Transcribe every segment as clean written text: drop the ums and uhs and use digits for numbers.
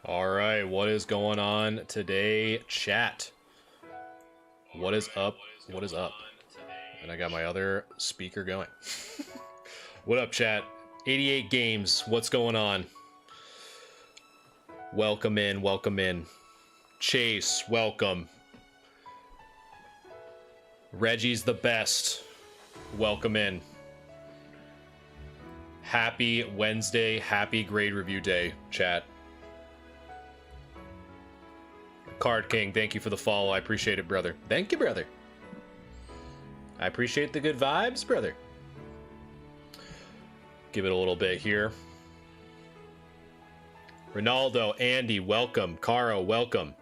All right, what is going on today, chat? What is up? What is up? And I got my other speaker going. What up, chat? 88 games. What's going on? Welcome in. Welcome in. Chase, welcome. Reggie's the best. Welcome in. Happy Wednesday. Happy grade review day, chat. Card King, thank you for the follow. I appreciate it, brother. Thank you, brother. I appreciate the good vibes, brother. Give it a little bit here. Ronaldo, Andy, welcome. Caro, welcome.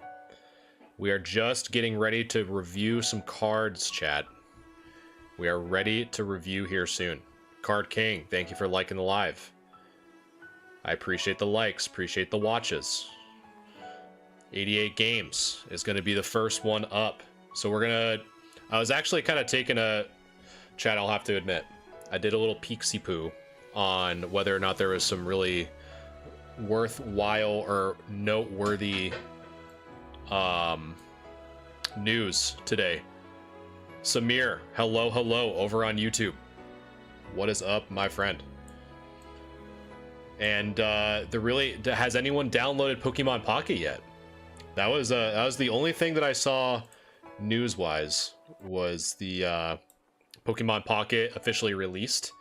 We are just getting ready to review some cards, chat. We are ready to review here soon. Card King, thank you for liking the live. I appreciate the likes, appreciate the watches. 88 games is going to be the first one up. So we're going to... I was actually kind of taking a... Chat, I'll have to admit. I did a little peeksy-poo on whether or not there was some really worthwhile or noteworthy news today. Samir, hello, hello, over on YouTube. What is up, my friend? And has anyone downloaded Pokemon Pocket yet? That was the only thing that I saw news-wise was the Pokemon Pocket officially released.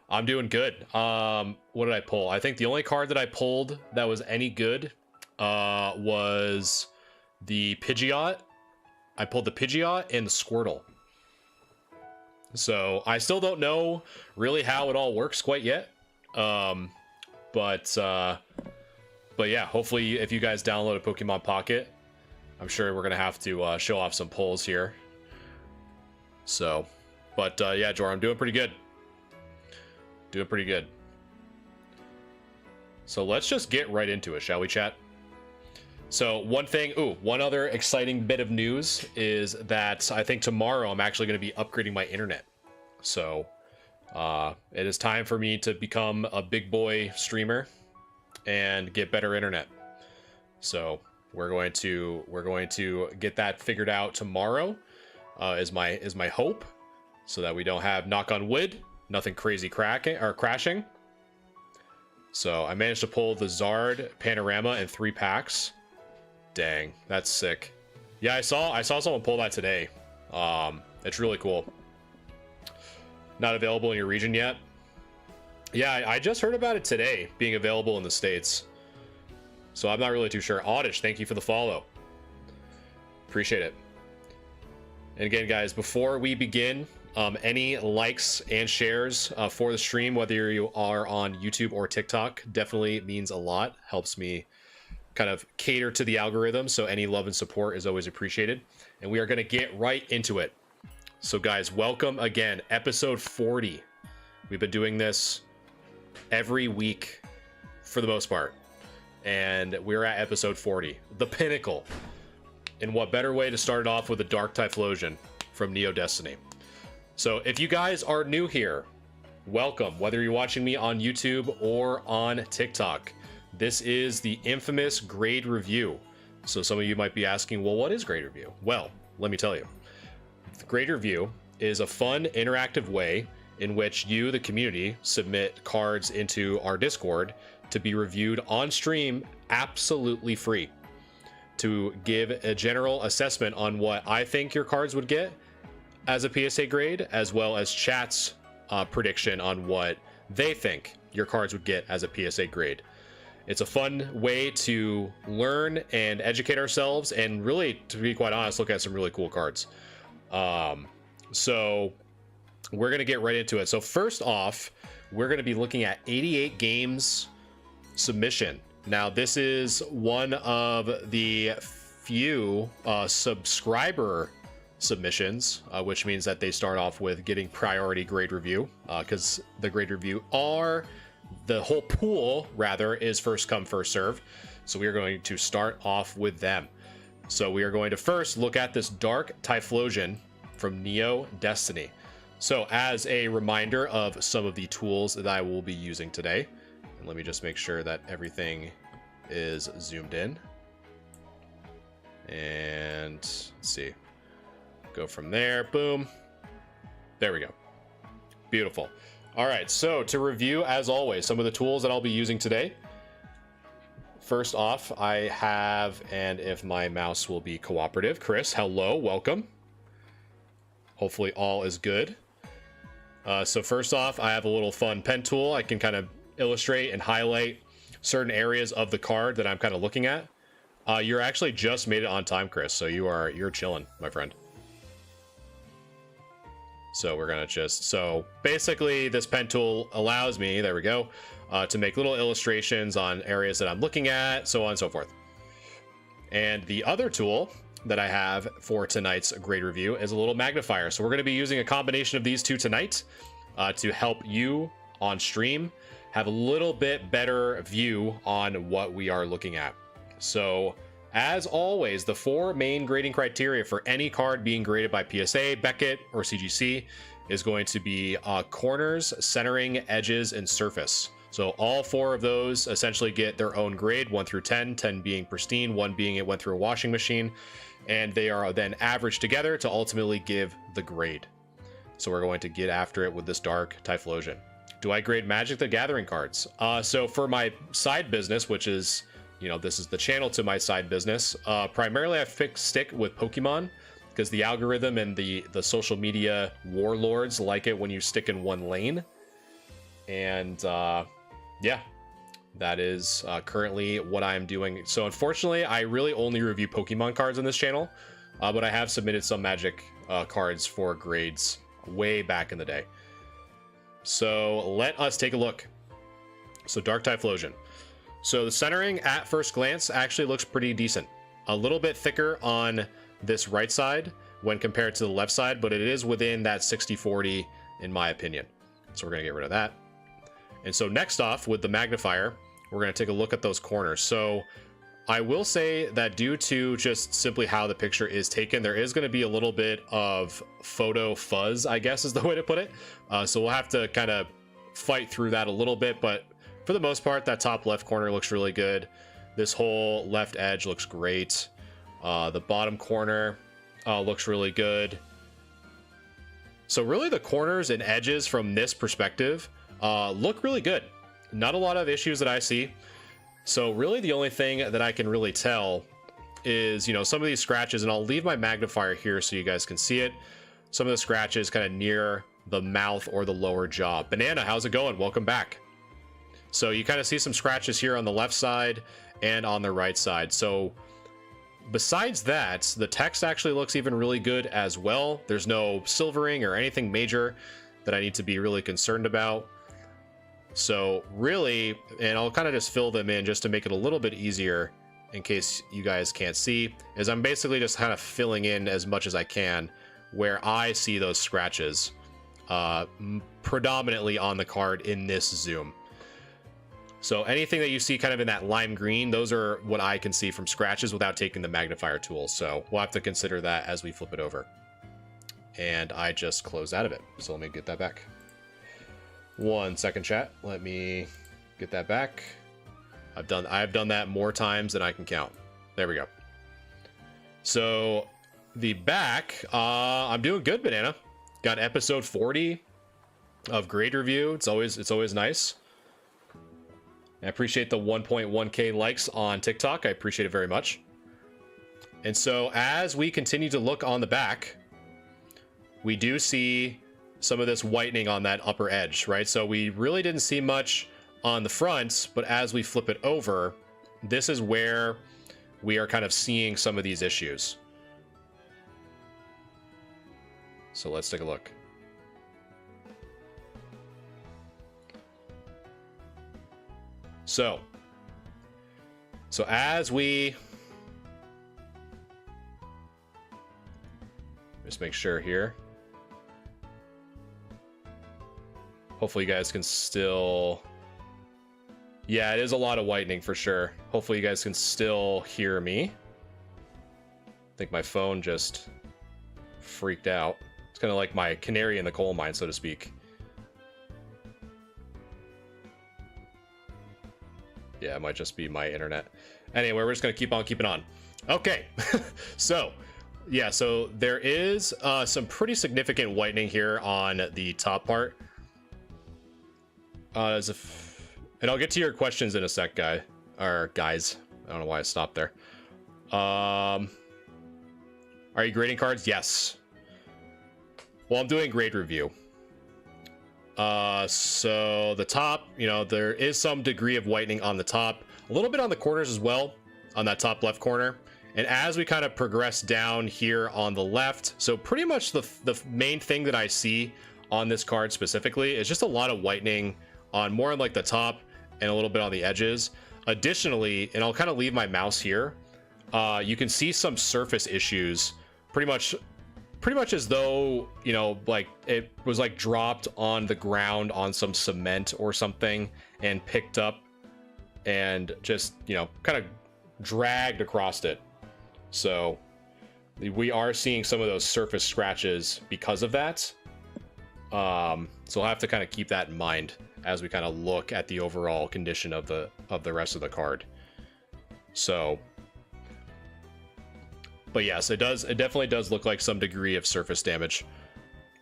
I'm doing good. What did I pull? I think the only card that I pulled that was any good was the Pidgeot. I pulled the Pidgeot and the Squirtle. So I still don't know really how it all works quite yet. But yeah, hopefully if you guys download a Pokemon Pocket, I'm sure we're going to have to show off some pulls here. So, but yeah, Jor, I'm doing pretty good. Doing pretty good. So let's just get right into it, shall we, chat? So one other exciting bit of news is that I think tomorrow I'm actually going to be upgrading my internet. So it is time for me to become a big boy streamer and get better internet. So we're going to get that figured out tomorrow. Is my hope, so that we don't have, knock on wood, nothing crazy crashing. So I managed to pull the Zard Panorama in 3 packs. Dang, that's sick. Yeah, I saw someone pull that today. It's really cool. Not available in your region yet. Yeah, I just heard about it today being available in the States. So I'm not really too sure. Oddish, thank you for the follow. Appreciate it. And again, guys, before we begin, any likes and shares for the stream, whether you are on YouTube or TikTok, definitely means a lot. Helps me kind of cater to the algorithm. So any love and support is always appreciated. And we are going to get right into it. So guys, welcome again. Episode 40. We've been doing this every week for the most part. And we're at episode 40, the pinnacle. And what better way to start it off with a Dark Typhlosion from Neo Destiny. So if you guys are new here, welcome, whether you're watching me on YouTube or on TikTok. This is the infamous grade review. So some of you might be asking, well, what is grade review? Well, let me tell you. The grade review is a fun, interactive way in which you, the community, submit cards into our Discord to be reviewed on stream absolutely free, to give a general assessment on what I think your cards would get as a PSA grade, as well as chat's prediction on what they think your cards would get as a PSA grade. It's a fun way to learn and educate ourselves, and really, to be quite honest, look at some really cool cards. So we're going to get right into it. So first off, we're going to be looking at 88 games submission. Now, this is one of the few subscriber submissions, which means that they start off with getting priority grade review, because the grade review the whole pool rather is first come, first serve. So we are going to start off with them. So we are going to first look at this Dark Typhlosion from Neo Destiny. So as a reminder of some of the tools that I will be using today, and let me just make sure that everything is zoomed in. And let's see, go from there, boom. There we go. Beautiful. All right, so to review, as always, some of the tools that I'll be using today. First off, I have, and if my mouse will be cooperative, Chris, hello, welcome. Hopefully all is good. So first off, I have a little fun pen tool. I can kind of illustrate and highlight certain areas of the card that I'm kind of looking at. You're actually just made it on time, Chris, so you're chilling, my friend. So we're gonna so basically this pen tool allows me, there we go, to make little illustrations on areas that I'm looking at, so on and so forth. And the other tool that I have for tonight's grade review is a little magnifier. So we're going to be using a combination of these two tonight to help you on stream have a little bit better view on what we are looking at. So as always, the 4 main grading criteria for any card being graded by PSA, Beckett, or CGC is going to be corners, centering, edges, and surface. So all 4 of those essentially get their own grade, 1 through 10, 10 being pristine, 1 being it went through a washing machine, and they are then averaged together to ultimately give the grade. So we're going to get after it with this Dark Typhlosion. Do I grade Magic the Gathering cards? So for my side business, which is, this is the channel to my side business, primarily I stick with Pokemon, because the algorithm and the social media warlords like it when you stick in one lane. And yeah, that is currently what I'm doing. So unfortunately, I really only review Pokemon cards on this channel, but I have submitted some Magic cards for grades way back in the day. So let us take a look. So Dark Typhlosion. So the centering at first glance actually looks pretty decent. A little bit thicker on this right side when compared to the left side, but it is within that 60-40 in my opinion. So we're gonna get rid of that. And so next off with the magnifier, we're going to take a look at those corners. So I will say that due to just simply how the picture is taken, there is going to be a little bit of photo fuzz, I guess is the way to put it. So we'll have to kind of fight through that a little bit, but for the most part, that top left corner looks really good. This whole left edge looks great. The bottom corner looks really good. So really the corners and edges from this perspective look really good. Not a lot of issues that I see. So really the only thing that I can really tell is, some of these scratches, and I'll leave my magnifier here so you guys can see it. Some of the scratches kind of near the mouth or the lower jaw. Banana, how's it going? Welcome back. So you kind of see some scratches here on the left side and on the right side. So besides that, the text actually looks even really good as well. There's no silvering or anything major that I need to be really concerned about. So really, and I'll kind of just fill them in just to make it a little bit easier in case you guys can't see, is I'm basically just kind of filling in as much as I can where I see those scratches, predominantly on the card in this zoom. So anything that you see kind of in that lime green, those are what I can see from scratches without taking the magnifier tool. So we'll have to consider that as we flip it over. And I just closed out of it. So let me get that back. 1 second, chat. Let me get that back. I've done that more times than I can count. There we go. So the back, I'm doing good, Banana. Got episode 40 of grade review. It's always nice. I appreciate the 1.1k likes on TikTok. I appreciate it very much. And so as we continue to look on the back, we do see some of this whitening on that upper edge, right? So we really didn't see much on the front, but as we flip it over, this is where we are kind of seeing some of these issues. So let's take a look. So as we just make sure here, hopefully you guys can still, yeah, it is a lot of whitening for sure. Hopefully you guys can still hear me. I think my phone just freaked out. It's kind of like my canary in the coal mine, so to speak. Yeah, it might just be my internet. Anyway, we're just gonna keep on keeping on. Okay, so yeah, so there is some pretty significant whitening here on the top part. And I'll get to your questions in a sec, guys. I don't know why I stopped there. Are you grading cards? Yes. Well, I'm doing grade review. So the top, you know, there is some degree of whitening on the top, a little bit on the corners as well, on that top left corner. And as we kind of progress down here on the left, so pretty much the main thing that I see on this card specifically is just a lot of whitening on more on like the top and a little bit on the edges. Additionally, and I'll kind of leave my mouse here, you can see some surface issues, pretty much as though, you know, like it was like dropped on the ground on some cement or something and picked up and just, you know, kind of dragged across it. So we are seeing some of those surface scratches because of that. So we'll have to kind of keep that in mind as we kind of look at the overall condition of the rest of the card. So, but yes, it definitely does look like some degree of surface damage.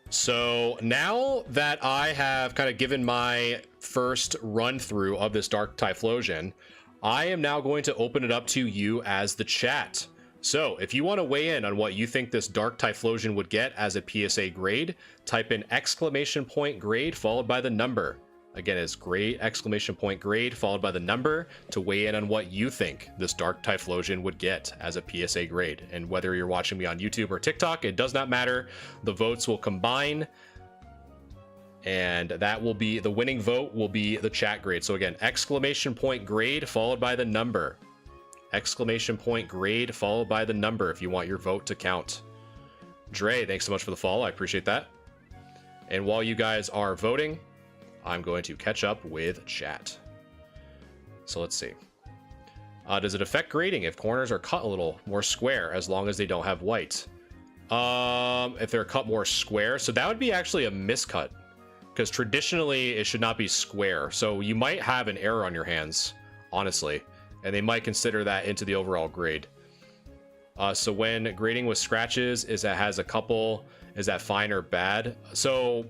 So now that I have kind of given my first run through of this Dark Typhlosion, I am now going to open it up to you as the chat. So if you want to weigh in on what you think this Dark Typhlosion would get as a PSA grade, type in !grade followed by the number. Again, it's grade, !grade followed by the number to weigh in on what you think this Dark Typhlosion would get as a PSA grade. And whether you're watching me on YouTube or TikTok, it does not matter. The votes will combine, and that will be, the winning vote will be the chat grade. So again, !grade followed by the number. !grade followed by the number if you want your vote to count. Dre, thanks so much for the follow. I appreciate that. And while you guys are voting, I'm going to catch up with chat. So let's see. Does it affect grading if corners are cut a little more square as long as they don't have white? If they're cut more square, so that would be actually a miscut, because traditionally it should not be square. So you might have an error on your hands, honestly, and they might consider that into the overall grade. So when grading with scratches, is that fine or bad? So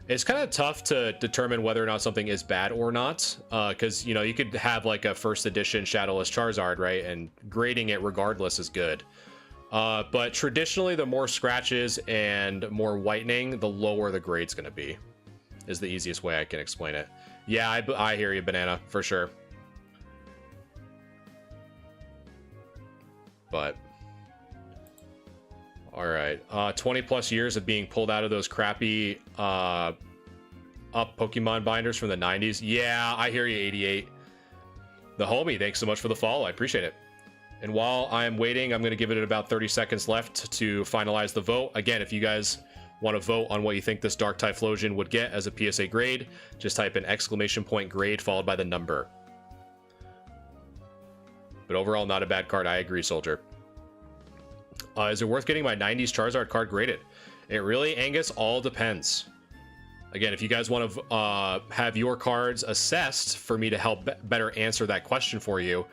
it's kind of tough to determine whether or not something is bad or not, because, you know, you could have like a first edition Shadowless Charizard, right? And grading it regardless is good. But traditionally, the more scratches and more whitening, the lower the grade's going to be. is the easiest way I can explain it. Yeah, I hear you, Banana, for sure. But all right, 20 plus years of being pulled out of those crappy up Pokemon binders from the 90s. Yeah, I hear you, 88. The homie, thanks so much for the follow. I appreciate it. And while I'm waiting, I'm going to give it about 30 seconds left to finalize the vote. Again, if you guys want to vote on what you think this Dark Typhlosion would get as a PSA grade, just type in ! grade followed by the number. But overall, not a bad card. I agree, Soldier. Is it worth getting my 90s Charizard card graded? It really, Angus, all depends. Again, if you guys want to have your cards assessed for me to help better answer that question for you,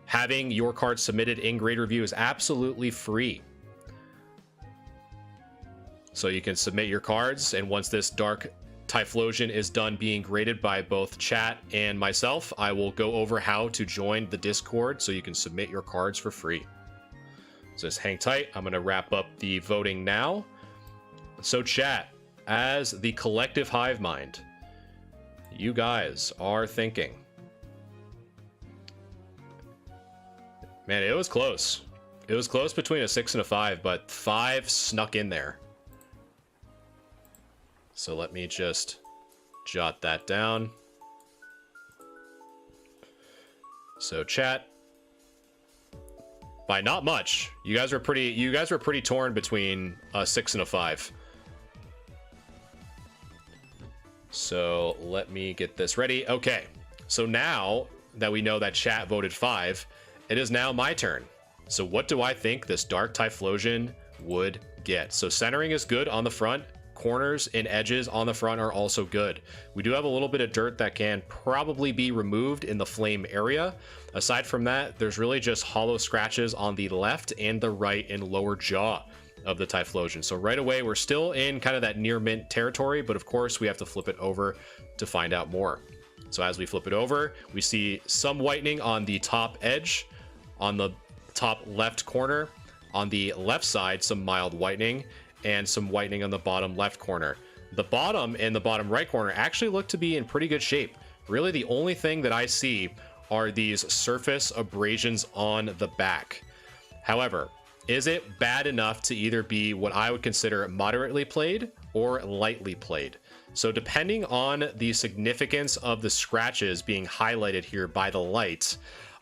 having your cards submitted in grade review is absolutely free. So you can submit your cards, and once this Dark Typhlosion is done being graded by both chat and myself, I will go over how to join the Discord so you can submit your cards for free. So just hang tight. I'm going to wrap up the voting now. So chat, as the collective hive mind, you guys are thinking. Man, it was close. It was close between a 6 and a 5, but 5 snuck in there. So let me just jot that down. So chat, by not much, you guys were pretty torn between a 6 and a 5. So let me get this ready. Okay, so now that we know that chat voted 5, it is now my turn. So what do I think this Dark Typhlosion would get? So centering is good on the front. Corners and edges on the front are also good. We do have a little bit of dirt that can probably be removed in the flame area. Aside from that, there's really just hollow scratches on the left and the right and lower jaw of the Typhlosion. So right away, we're still in kind of that near mint territory, but of course we have to flip it over to find out more. So as we flip it over, we see some whitening on the top edge, on the top left corner. On the left side, some mild whitening, and some whitening on the bottom left corner. The bottom and the bottom right corner actually look to be in pretty good shape. Really, the only thing that I see are these surface abrasions on the back. However, is it bad enough to either be what I would consider moderately played or lightly played? So depending on the significance of the scratches being highlighted here by the light,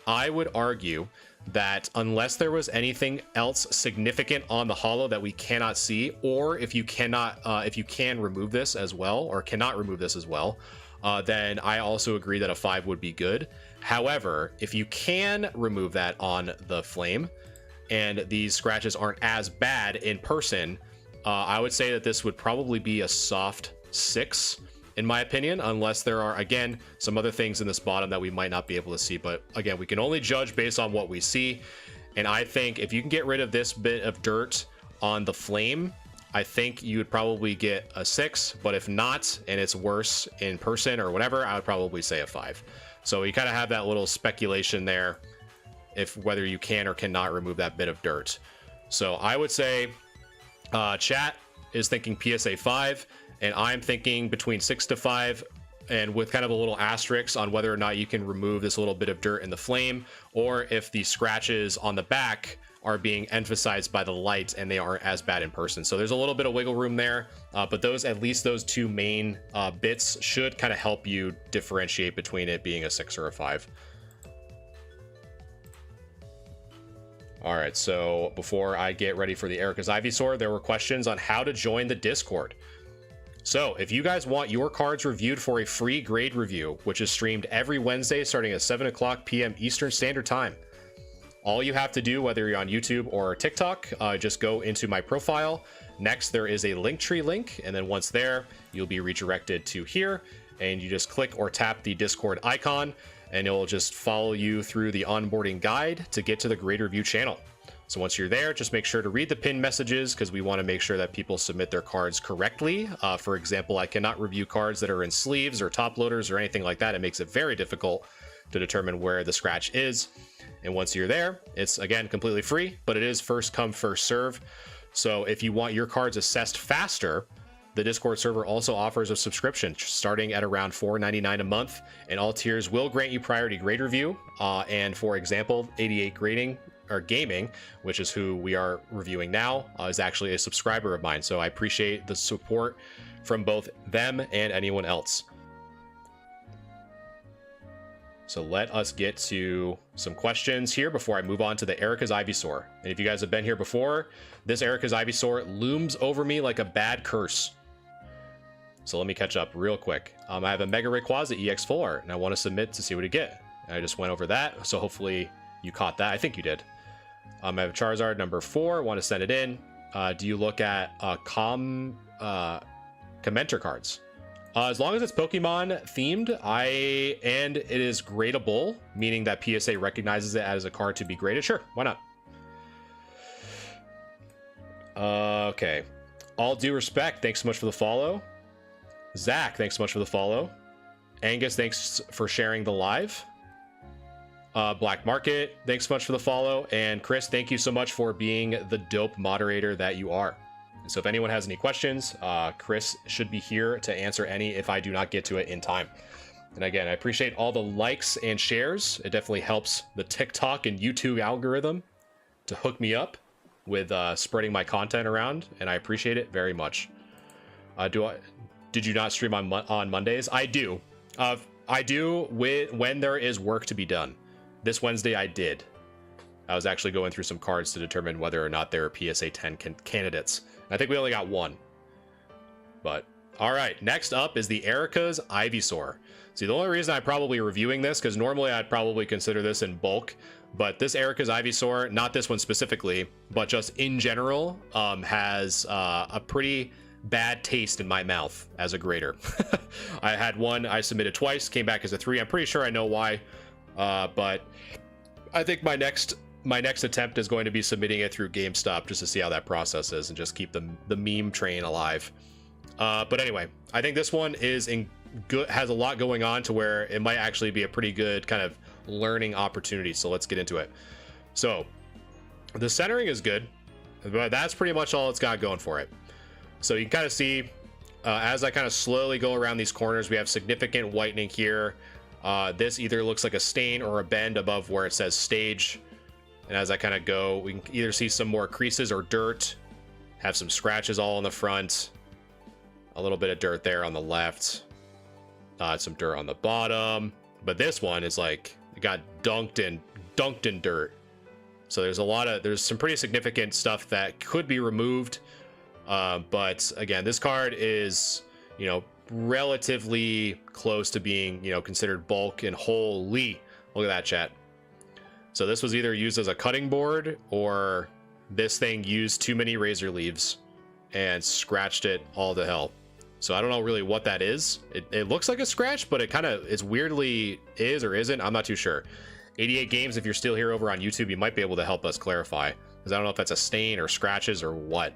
I would argue that unless there was anything else significant on the hollow that we cannot see, or if you cannot, if you can remove this as well, or cannot remove this as well, then I also agree that a 5 would be good. However, if you can remove that on the flame, and these scratches aren't as bad in person, I would say that this would probably be a soft 6. In my opinion, unless there are, again, some other things in this bottom that we might not be able to see. But again, we can only judge based on what we see. And I think if you can get rid of this bit of dirt on the flame, I think you would probably get a 6. But if not, and it's worse in person or whatever, I would probably say a 5. So you kind of have that little speculation there, if whether you can or cannot remove that bit of dirt. So I would say chat is thinking PSA 5. And I'm thinking between 6 to 5, and with kind of a little asterisk on whether or not you can remove this little bit of dirt in the flame, or if the scratches on the back are being emphasized by the light and they aren't as bad in person. So there's a little bit of wiggle room there, but those, at least those two main bits should kind of help you differentiate between it being a 6 or a 5. All right, so before I get ready for the Erica's Ivysaur, there were questions on how to join the Discord. So if you guys want your cards reviewed for a free grade review, which is streamed every Wednesday starting at 7:00 p.m. Eastern Standard Time, all you have to do, whether you're on YouTube or TikTok, just go into my profile. Next, there is a Linktree link, and then once there, you'll be redirected to here, and you just click or tap the Discord icon, and it will just follow you through the onboarding guide to get to the grade review channel. So once you're there, just make sure to read the pinned messages, because we want to make sure that people submit their cards correctly. For example, I cannot review cards that are in sleeves or top loaders or anything like that. It makes it very difficult to determine where the scratch is. And once you're there, it's again completely free, but it is first come, first serve. So if you want your cards assessed faster, The Discord server also offers a subscription starting at around $4.99 a month, and all tiers will grant you priority grade review. And for example, 88 Grading or Gaming, which is who we are reviewing now, is actually a subscriber of mine. So I appreciate the support from both them and anyone else. So let us get to some questions here before I move on to the Erica's Ivysaur. And if you guys have been here before, this Erica's Ivysaur looms over me like a bad curse. So let me catch up real quick. I have a Mega Rayquaza EX Full Art, and I want to submit to see what it get. And I just went over that, so hopefully you caught that. I think you did. I have Charizard number 4. Want to send it in. Do you look at commenter cards? As long as it's Pokemon themed, and it is gradable, meaning that PSA recognizes it as a card to be graded. Sure, why not? Okay. All due respect, thanks so much for the follow. Zach, thanks so much for the follow. Angus, thanks for sharing the live. Black Market, thanks so much for the follow. And Chris, thank you so much for being the dope moderator that you are. So if anyone has any questions, Chris should be here to answer any if I do not get to it in time. And again, I appreciate all the likes and shares. It definitely helps the TikTok and YouTube algorithm to hook me up with spreading my content around, and I appreciate it very much. Did you not stream on Mondays? I do. I do when there is work to be done. This Wednesday I did. I was actually going through some cards to determine whether or not there are PSA 10 candidates. I think we only got one. But, alright, next up is the Erica's Ivysaur. See, the only reason I'm probably reviewing this, because normally I'd probably consider this in bulk, but this Erica's Ivysaur, not this one specifically, but just in general, has a pretty bad taste in my mouth as a grader. I had one, I submitted twice, came back as a 3. I'm pretty sure I know why, but I think my next attempt is going to be submitting it through GameStop just to see how that process is and just keep the meme train alive. But anyway, I think this one is has a lot going on to where it might actually be a pretty good kind of learning opportunity. So let's get into it. So the centering is good, but that's pretty much all it's got going for it. So you can kind of see as I kind of slowly go around these corners, we have significant whitening here. This either looks like a stain or a bend above where it says stage. And as I kind of go, we can either see some more creases or dirt, have some scratches all on the front, a little bit of dirt there on the left, some dirt on the bottom. But this one is like, it got dunked in dirt. So there's some pretty significant stuff that could be removed. But again, this card is, relatively close to being, considered bulk, and holy, look at that, chat. So this was either used as a cutting board, or this thing used too many razor leaves and scratched it all to hell. So I don't know really what that is. It looks like a scratch, but it's weirdly is or isn't. I'm not too sure. 88 Games, if you're still here over on YouTube, you might be able to help us clarify, because I don't know if that's a stain or scratches or what,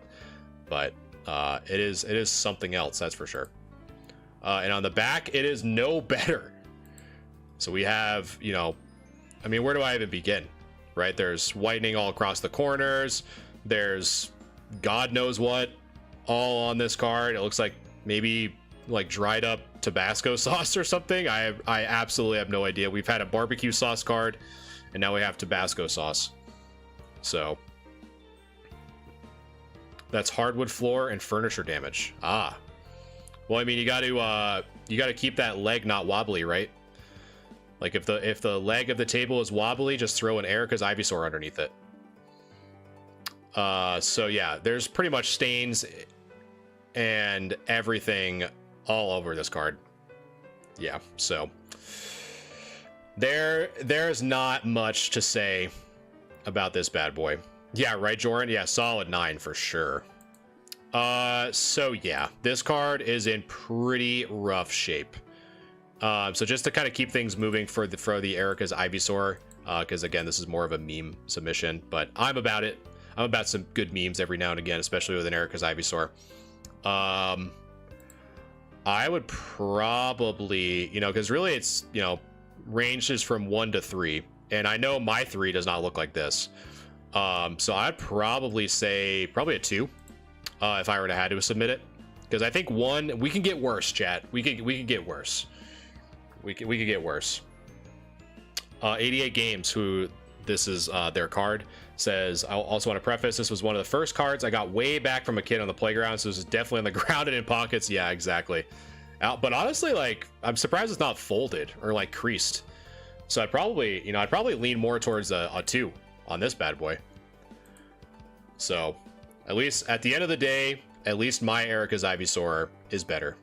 but it is something else, that's for sure. And on the back, it is no better. So we have, where do I even begin? Right? There's whitening all across the corners. There's God knows what all on this card. It looks like maybe like dried up Tabasco sauce or something. I absolutely have no idea. We've had a barbecue sauce card, and now we have Tabasco sauce. So that's hardwood floor and furniture damage. Ah, well, you got to keep that leg not wobbly, right? Like if the leg of the table is wobbly, just throw an Erica's Ivysaur underneath it. So yeah, there's pretty much stains and everything all over this card. Yeah, so there's not much to say about this bad boy. Yeah, right, Joran? Yeah, solid 9 for sure. So yeah, this card is in pretty rough shape. So just to kind of keep things moving for the Erica's Ivysaur, because again, this is more of a meme submission, but I'm about it. I'm about some good memes every now and again, especially with an Erica's Ivysaur. I would probably, because really it's, ranges from 1 to 3, and I know my 3 does not look like this. So I'd probably say a 2, if I were to have to submit it. Because I think one, we can get worse, chat. We can get worse. We could get worse. 88 Games, who this is their card, says, I also want to preface, this was one of the first cards I got way back from a kid on the playground, so this is definitely on the ground and in pockets. Yeah, exactly. But honestly, like, I'm surprised it's not folded or like creased. So I'd probably, you know, I'd probably lean more towards a 2 on this bad boy. So at least at the end of the day, at least my Erica's Ivysaur is better.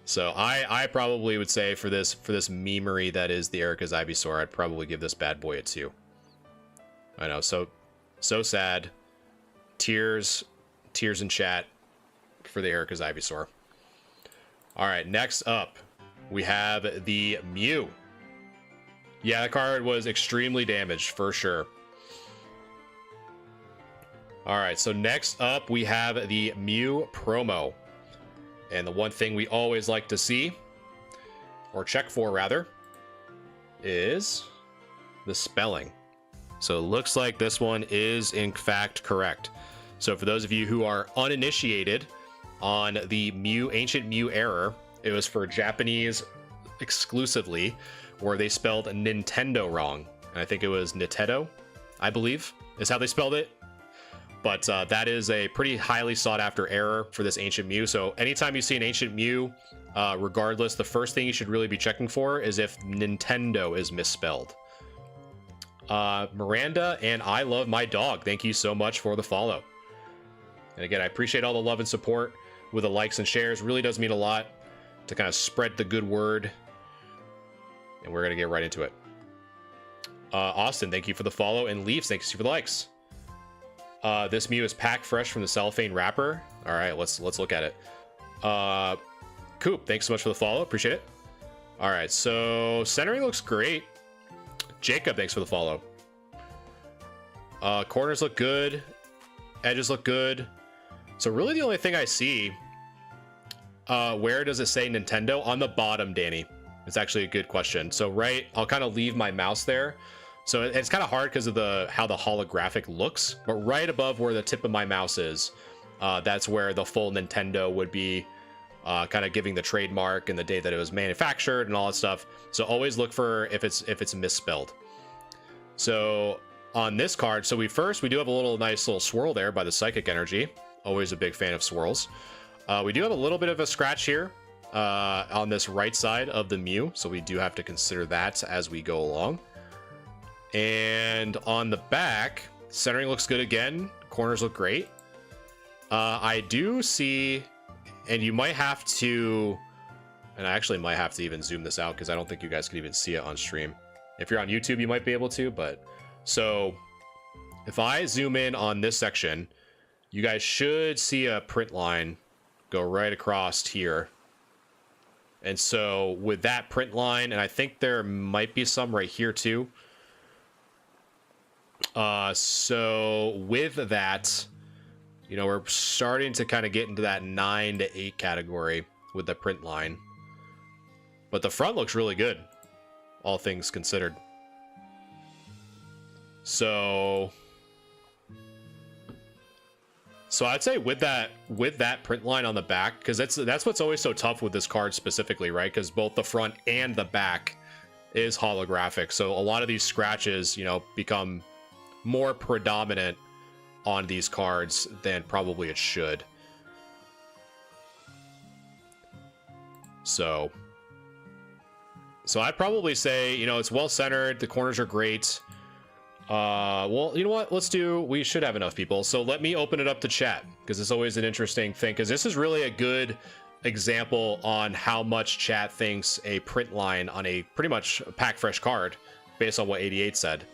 So I probably would say for this memery that is the Erica's Ivysaur, I'd probably give this bad boy a 2. I know, so sad. Tears in chat for the Erica's Ivysaur. All right, next up we have the Mew. Yeah, the card was extremely damaged for sure. All right, so next up we have the Mew promo. And the one thing we always like to see, or check for rather, is the spelling. So it looks like this one is in fact correct. So for those of you who are uninitiated on the Ancient Mew error, it was for Japanese exclusively, where they spelled Nintendo wrong. And I think it was Nintendo, I believe, is how they spelled it. But that is a pretty highly sought after error for this Ancient Mew. So anytime you see an Ancient Mew, regardless, the first thing you should really be checking for is if Nintendo is misspelled. Miranda and I love my dog. Thank you so much for the follow. And again, I appreciate all the love and support with the likes and shares. Really does mean a lot to kind of spread the good word. And we're going to get right into it. Austin, thank you for the follow. And Leaves, thanks for the likes. This Mew is packed fresh from the cellophane wrapper. All right, let's look at it. Coop, thanks so much for the follow. Appreciate it. All right, so centering looks great. Jacob, thanks for the follow. Corners look good. Edges look good. So really the only thing I see, where does it say Nintendo? On the bottom, Danny. It's actually a good question. So right, I'll kind of leave my mouse there. So it's kind of hard because of how the holographic looks, but right above where the tip of my mouse is, that's where the full Nintendo would be, kind of giving the trademark and the date that it was manufactured and all that stuff. So always look for if it's misspelled. So on this card, so we do have a nice little swirl there by the Psychic Energy. Always a big fan of swirls. We do have a little bit of a scratch here on this right side of the Mew, so we do have to consider that as we go along. And on the back, centering looks good again. Corners look great. I do see, and you might have to, and I actually might have to even zoom this out because I don't think you guys can even see it on stream. If you're on YouTube, you might be able to, but so if I zoom in on this section, you guys should see a print line go right across here. And so with that print line, and I think there might be some right here too. So with that, you know, we're starting to kind of get into that 9 to 8 category with the print line, but the front looks really good, all things considered. So I'd say with that print line on the back, because that's what's always so tough with this card specifically, right? Because both the front and the back is holographic, so a lot of these scratches, you know, become more predominant on these cards than probably it should. So I'd probably say, you know, it's well centered, the corners are great. Well, you know what, we should have enough people, so let me open it up to chat, because it's always an interesting thing, because this is really a good example on how much chat thinks a print line on a pretty much pack fresh card based on what 88 said.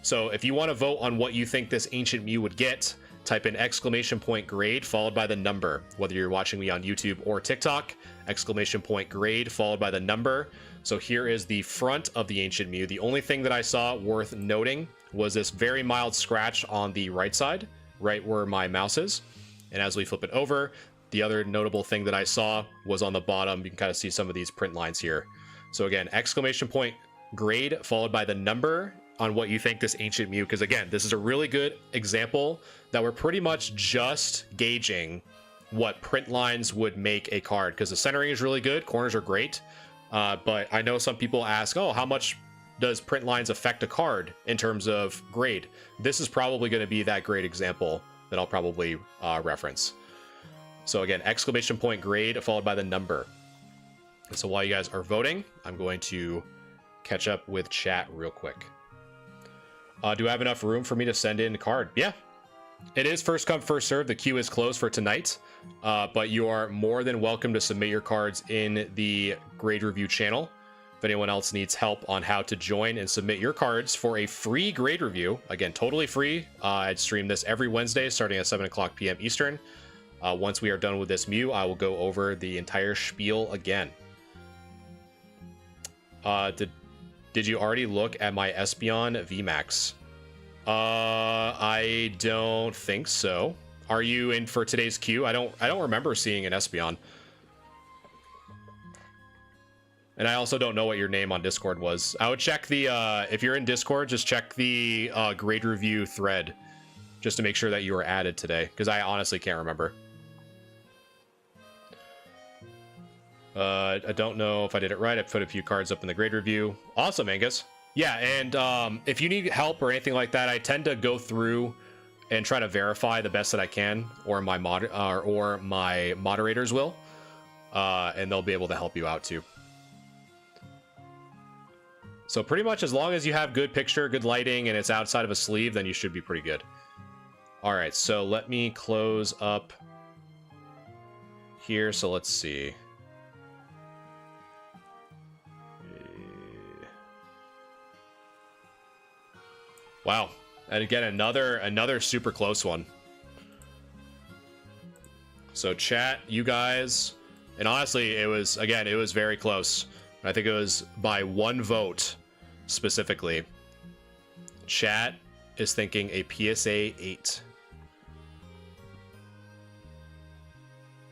So if you want to vote on what you think this Ancient Mew would get, type in !grade followed by the number. Whether you're watching me on YouTube or TikTok, !grade followed by the number. So here is the front of the Ancient Mew. The only thing that I saw worth noting was this very mild scratch on the right side, right where my mouse is. And as we flip it over, the other notable thing that I saw was on the bottom. You can kind of see some of these print lines here. So again, !grade followed by the number on what you think this Ancient Mew, because again, this is a really good example that we're pretty much just gauging what print lines would make a card, because the centering is really good, corners are great, but I know some people ask, oh, how much does print lines affect a card in terms of grade? This is probably going to be that great example that I'll probably reference. So again, exclamation point grade followed by the number. So while you guys are voting, I'm going to catch up with chat real quick. Do I have enough room for me to send in a card? Yeah, it is first come, first serve. The queue is closed for tonight, but you are more than welcome to submit your cards in the grade review channel. If anyone else needs help on how to join and submit your cards for a free grade review, again, totally free. I stream this every Wednesday starting at 7 o'clock p.m. Eastern. Once we are done with this Mew, I will go over the entire spiel again. Did you already look at my Espeon VMAX? I don't think so. Are you in for today's queue? I don't remember seeing an Espeon. And I also don't know what your name on Discord was. I would check the if you're in Discord, just check the grade review thread just to make sure that you were added today, because I honestly can't remember. I don't know if I did it right. I put a few cards up in the grade review. Awesome, Angus. Yeah, and if you need help or anything like that, I tend to go through and try to verify the best that I can, or my moderators will, and they'll be able to help you out too. So pretty much as long as you have good picture, good lighting, and it's outside of a sleeve, then you should be pretty good. All right, so let me close up here. So let's see. Wow, and again, another super close one. So chat, you guys, and honestly, it was very close. I think it was by one vote specifically. Chat is thinking a PSA 8.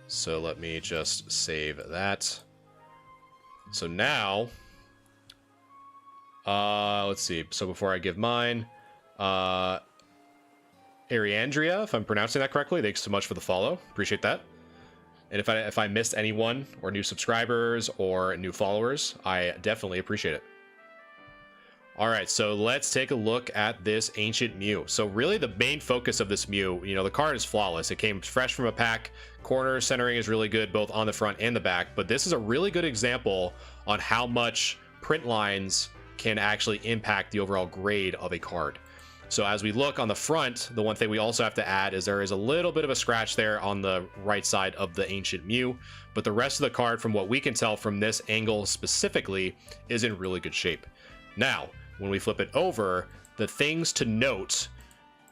So let me just save that. So now, let's see. So before I give mine, Ariandria, if I'm pronouncing that correctly, thanks so much for the follow. Appreciate that. And if I missed anyone, or new subscribers or new followers, I definitely appreciate it. All right, so let's take a look at this Ancient Mew. So really the main focus of this Mew, you know, the card is flawless. It came fresh from a pack. Corner centering is really good, both on the front and the back. But this is a really good example on how much print lines can actually impact the overall grade of a card. So as we look on the front, the one thing we also have to add is there is a little bit of a scratch there on the right side of the Ancient Mew, but the rest of the card, from what we can tell from this angle specifically, is in really good shape. Now, when we flip it over, the things to note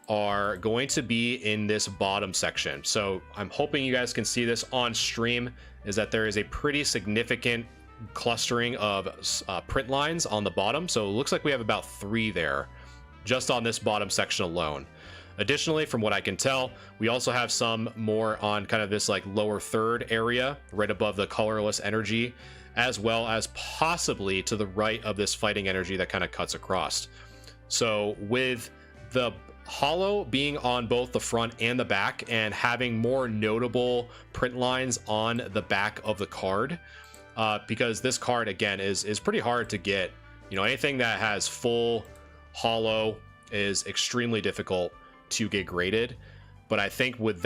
are going to be in this bottom section. So I'm hoping you guys can see this on stream, is that there is a pretty significant clustering of print lines on the bottom. So it looks like we have about 3 there, just on this bottom section alone. Additionally, from what I can tell, we also have some more on kind of this like lower third area, right above the colorless energy, as well as possibly to the right of this fighting energy that kind of cuts across. So with the hollow being on both the front and the back, and having more notable print lines on the back of the card, because this card again is pretty hard to get. You know, anything that has full hollow is extremely difficult to get graded. But I think with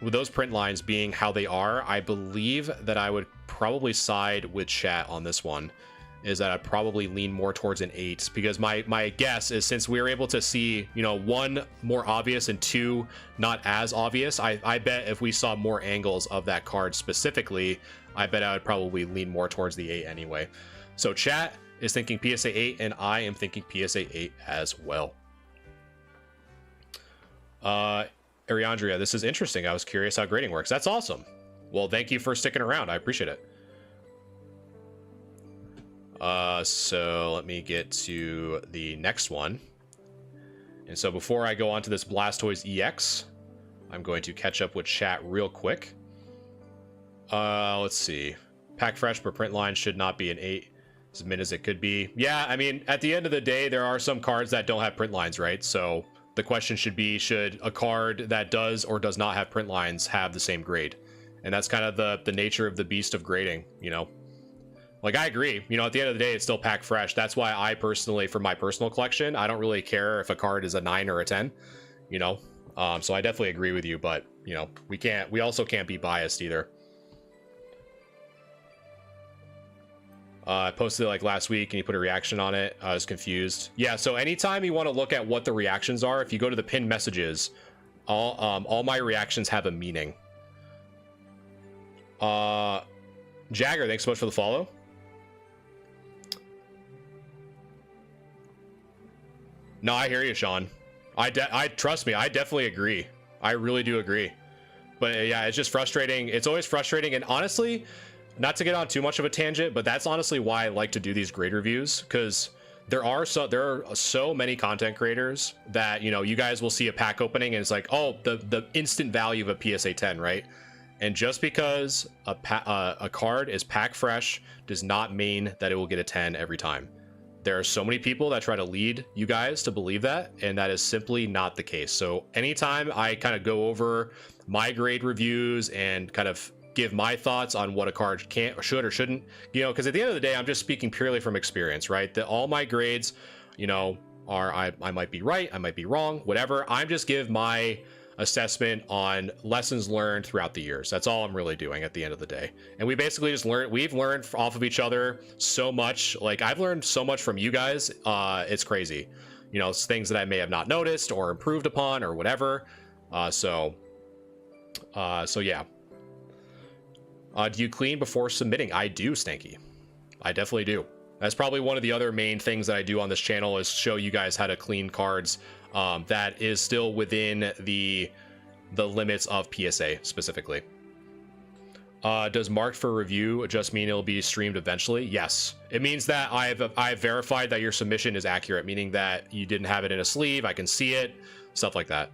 those print lines being how they are, I believe that I would probably side with chat on this one, is that I'd probably lean more towards an 8, because my guess is, since we were able to see, you know, 1 more obvious and 2 not as obvious, I bet if we saw more angles of that card specifically, I bet I would probably lean more towards the 8 anyway. So chat is thinking PSA 8, and I am thinking PSA 8 as well. Ariandria, this is interesting. I was curious how grading works. That's awesome. Well, thank you for sticking around. I appreciate it. So let me get to the next one. And so before I go on to this Blastoise EX, I'm going to catch up with chat real quick. Let's see. Pack fresh per print line should not be an 8. as mid as it could be. Yeah, I mean, at the end of the day, there are some cards that don't have print lines, right? So the question should be, should a card that does or does not have print lines have the same grade? And that's kind of the nature of the beast of grading, you know? Like, I agree. You know, at the end of the day, it's still pack fresh. That's why I personally, for my personal collection, I don't really care if a card is a 9 or a 10, you know? So I definitely agree with you, but, you know, we also can't be biased either. I posted it like last week and you put a reaction on it. I was confused. Yeah, so anytime you want to look at what the reactions are, if you go to the pinned messages, all my reactions have a meaning. Jagger, thanks so much for the follow. No, I hear you, Sean. I trust me, I definitely agree. I really do agree. But yeah, it's just frustrating. It's always frustrating, and honestly, not to get on too much of a tangent, but that's honestly why I like to do these grade reviews, because there are so many content creators that, you know, you guys will see a pack opening and it's like, oh, the instant value of a PSA 10, right? And just because a card is pack fresh does not mean that it will get a 10 every time. There are so many people that try to lead you guys to believe that, and that is simply not the case. So anytime I kind of go over my grade reviews and kind of give my thoughts on what a card can or should or shouldn't, you know, because at the end of the day, I'm just speaking purely from experience, right? That all my grades, you know, are I might be right, I might be wrong, whatever. I'm just give my assessment on lessons learned throughout the years. That's all I'm really doing at the end of the day. And we basically just we've learned off of each other so much. Like, I've learned so much from you guys. It's crazy. You know, it's things that I may have not noticed or improved upon or whatever. So yeah. Do you clean before submitting? I do, Stanky. I definitely do. That's probably one of the other main things that I do on this channel, is show you guys how to clean cards that is still within the limits of PSA specifically. Does marked for review just mean it'll be streamed eventually? Yes. It means that I've verified that your submission is accurate, meaning that you didn't have it in a sleeve. I can see it, stuff like that.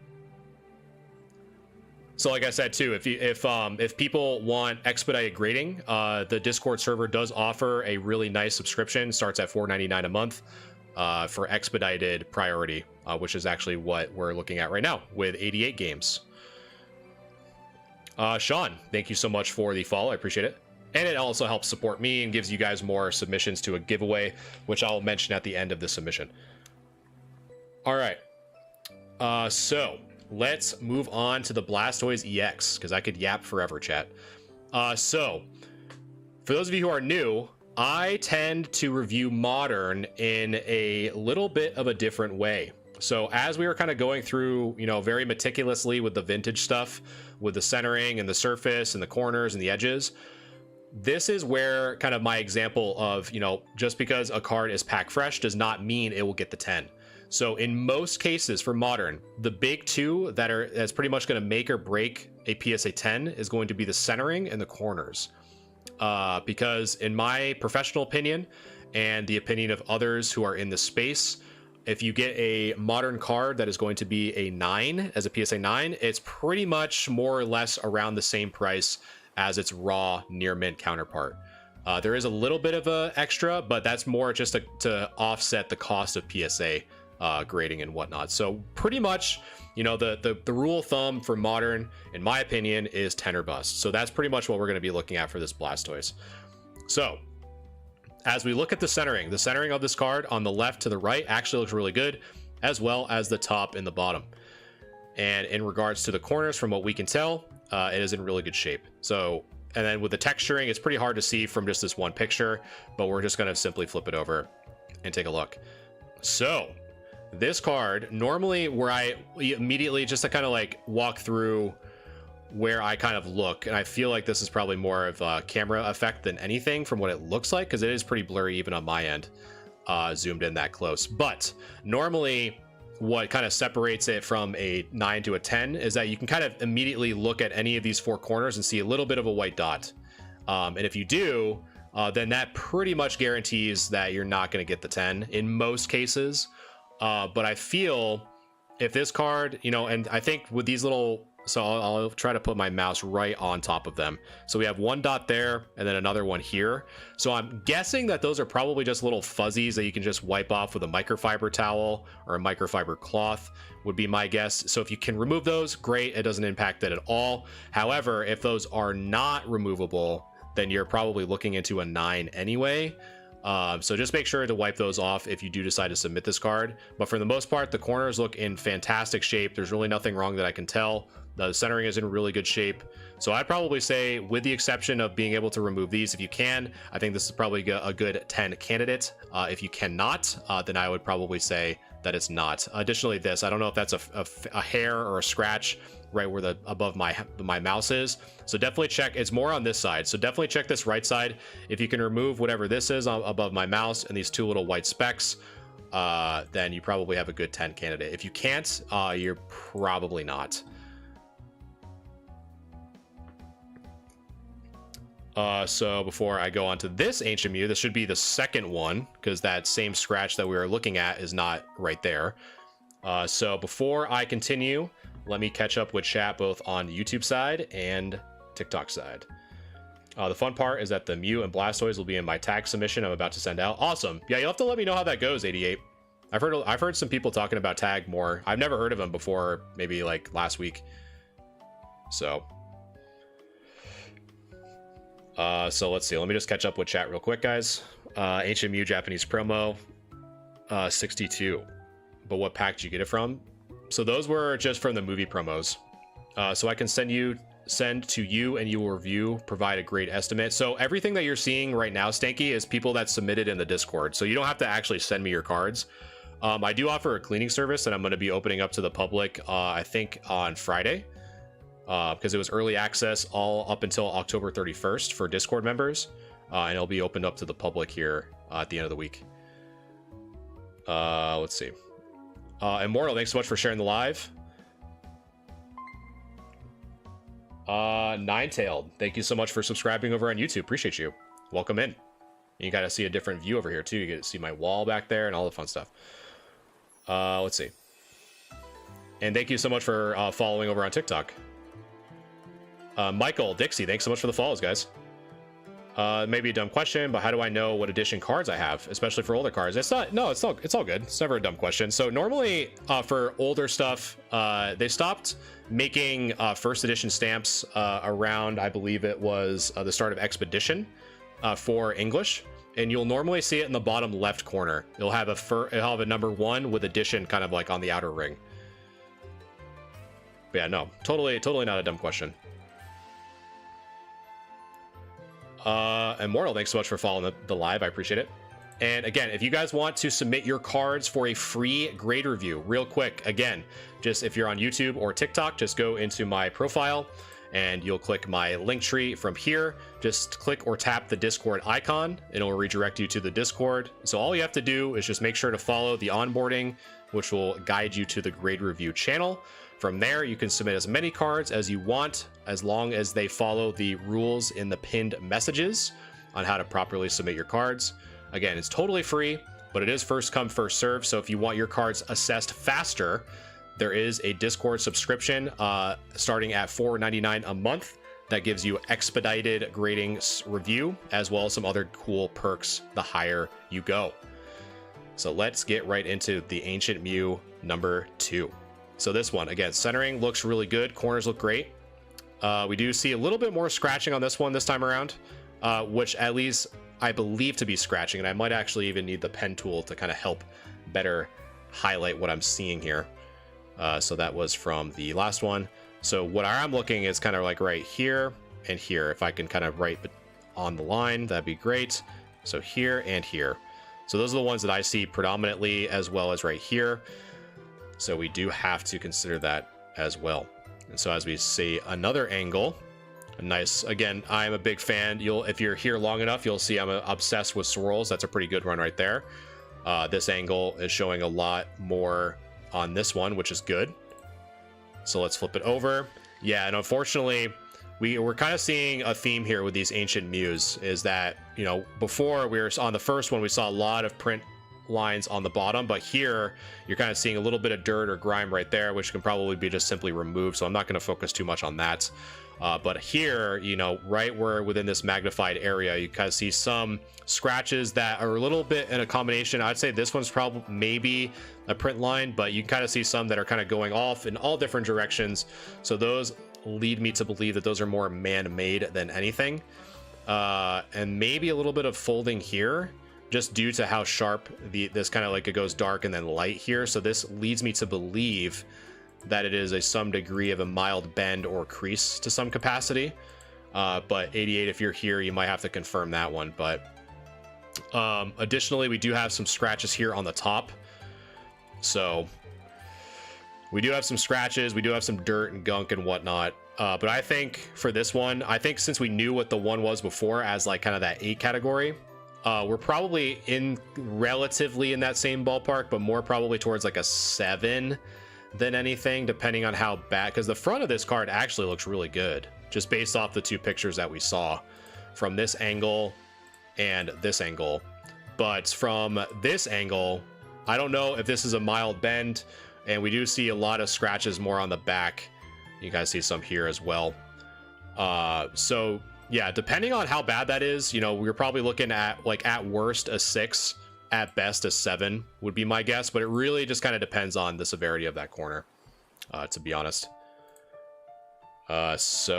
So like I said too, if people want expedited grading, the Discord server does offer a really nice subscription. Starts at $4.99 a month for expedited priority, which is actually what we're looking at right now with 88 games. Sean, thank you so much for the follow. I appreciate it. And it also helps support me and gives you guys more submissions to a giveaway, which I'll mention at the end of the submission. All right. So let's move on to the Blastoise EX, because I could yap forever, chat. So for those of you who are new, I tend to review Modern in a little bit of a different way. So as we were kind of going through, you know, very meticulously with the vintage stuff, with the centering and the surface and the corners and the edges, this is where kind of my example of, you know, just because a card is pack fresh does not mean it will get the 10. So in most cases for Modern, the big two that's pretty much going to make or break a PSA 10 is going to be the centering and the corners. Because in my professional opinion and the opinion of others who are in the space, if you get a Modern card that is going to be a 9 as a PSA 9, it's pretty much more or less around the same price as its raw near mint counterpart. There is a little bit of a extra, but that's more just to offset the cost of PSA grading and whatnot. So pretty much, you know, the rule of thumb for Modern, in my opinion, is 10 or bust. So that's pretty much what we're going to be looking at for this Blastoise. So as we look at the centering of this card on the left to the right actually looks really good, as well as the top and the bottom. And in regards to the corners, from what we can tell, it is in really good shape. So, and then with the texturing, it's pretty hard to see from just this one picture, but we're just going to simply flip it over and take a look. So this card, normally where I immediately just to kind of like walk through where I kind of look, and I feel like this is probably more of a camera effect than anything from what it looks like, because it is pretty blurry even on my end, zoomed in that close. But normally what kind of separates it from a 9 to a 10 is that you can kind of immediately look at any of these four corners and see a little bit of a white dot. And if you do, then that pretty much guarantees that you're not going to get the 10 in most cases. But I feel if this card, you know, and I think with these little So I'll try to put my mouse right on top of them. So we have one dot there and then another one here. So I'm guessing that those are probably just little fuzzies that you can just wipe off with a microfiber towel or a microfiber cloth would be my guess. So if you can remove those, great. It doesn't impact it at all. However, if those are not removable, then you're probably looking into a 9 anyway. So just make sure to wipe those off if you do decide to submit this card. But for the most part, the corners look in fantastic shape. There's really nothing wrong that I can tell. The centering is in really good shape. So I'd probably say, with the exception of being able to remove these, if you can, I think this is probably a good 10 candidate. If you cannot, then I would probably say that it's not. Additionally, this, I don't know if that's a hair or a scratch right where the above my mouse is. So definitely check. It's more on this side. So definitely check this right side. If you can remove whatever this is above my mouse and these two little white specks, then you probably have a good 10 candidate. If you can't, you're probably not. So before I go on to this Ancient Mew, this should be the second one, because that same scratch that we were looking at is not right there. So before I continue, let me catch up with chat both on the YouTube side and TikTok side. The fun part is that the Mew and Blastoise will be in my tag submission I'm about to send out. Awesome. Yeah, you'll have to let me know how that goes, 88. I've heard some people talking about tag more. I've never heard of them before, maybe like last week. So let's see. Let me just catch up with chat real quick, guys. Ancient Mew Japanese promo, 62. But what pack did you get it from? So those were just from the movie promos. So I can send to you and you will review, provide a great estimate. So everything that you're seeing right now, Stanky, is people that submitted in the Discord. So you don't have to actually send me your cards. I do offer a cleaning service that I'm going to be opening up to the public, I think on Friday. Because it was early access all up until October 31st for Discord members. And it'll be opened up to the public here at the end of the week. Let's see. Immortal, thanks so much for sharing the live. Ninetailed, thank you so much for subscribing over on YouTube. Appreciate you. Welcome in. You gotta see a different view over here too. You get to see my wall back there and all the fun stuff. Let's see. And thank you so much for following over on TikTok. Michael Dixie, thanks so much for the follows, guys. Maybe a dumb question, but how do I know what edition cards I have, especially for older cards? It's all good. It's never a dumb question. So normally for older stuff, they stopped making first edition stamps around, I believe it was the start of Expedition for English, and you'll normally see it in the bottom left corner. It'll have a number 1 with edition kind of like on the outer ring. But yeah, no, totally not a dumb question. Immortal, thanks so much for following the live. I appreciate it. And again, if you guys want to submit your cards for a free grade review, real quick, again, just if you're on YouTube or TikTok, just go into my profile and you'll click my link tree from here. Just click or tap the Discord icon and it will redirect you to the Discord. So all you have to do is just make sure to follow the onboarding, which will guide you to the grade review channel. From there, you can submit as many cards as you want, as long as they follow the rules in the pinned messages on how to properly submit your cards. Again, it's totally free, but it is first come, first serve. So if you want your cards assessed faster, there is a Discord subscription starting at $4.99 a month that gives you expedited grading review, as well as some other cool perks the higher you go. So let's get right into the Ancient Mew number 2. So this one, again, centering looks really good. Corners look great. We do see a little bit more scratching on this one this time around, which at least I believe to be scratching. And I might actually even need the pen tool to kind of help better highlight what I'm seeing here. So that was from the last one. So what I'm looking is kind of like right here and here. If I can kind of write on the line, that'd be great. So here and here. So those are the ones that I see predominantly, as well as right here. So we do have to consider that as well. And so as we see another angle, a nice, again, I'm a big fan. If you're here long enough, you'll see I'm obsessed with swirls. That's a pretty good one right there. This angle is showing a lot more on this one, which is good. So let's flip it over. Yeah, and unfortunately, we're kind of seeing a theme here with these Ancient Mews, is that, before we were on the first one, we saw a lot of print lines on the bottom, but here you're kind of seeing a little bit of dirt or grime right there, which can probably be just simply removed, so I'm not going to focus too much on that. But here, you know, right where within this magnified area, you kind of see some scratches that are a little bit in a combination. I'd say this one's probably maybe a print line, but you can kind of see some that are kind of going off in all different directions. So those lead me to believe that those are more man-made than anything. And maybe a little bit of folding here, just due to how sharp this kind of like it goes dark and then light here. So this leads me to believe that it is some degree of a mild bend or crease to some capacity. But 88, if you're here, you might have to confirm that one. But additionally, we do have some scratches here on the top. So we do have some scratches, we do have some dirt and gunk and whatnot. But I think for this one, I think since we knew what the one was before as like kind of that 8 category, we're probably relatively in that same ballpark, but more probably towards like a 7 than anything, depending on how bad, because the front of this card actually looks really good, just based off the 2 pictures that we saw from this angle and this angle. But from this angle, I don't know if this is a mild bend, and we do see a lot of scratches more on the back. You guys see some here as well. So yeah, depending on how bad that is, you know, we're probably looking at like at worst a 6, at best a 7 would be my guess, but it really just kind of depends on the severity of that corner, to be honest. And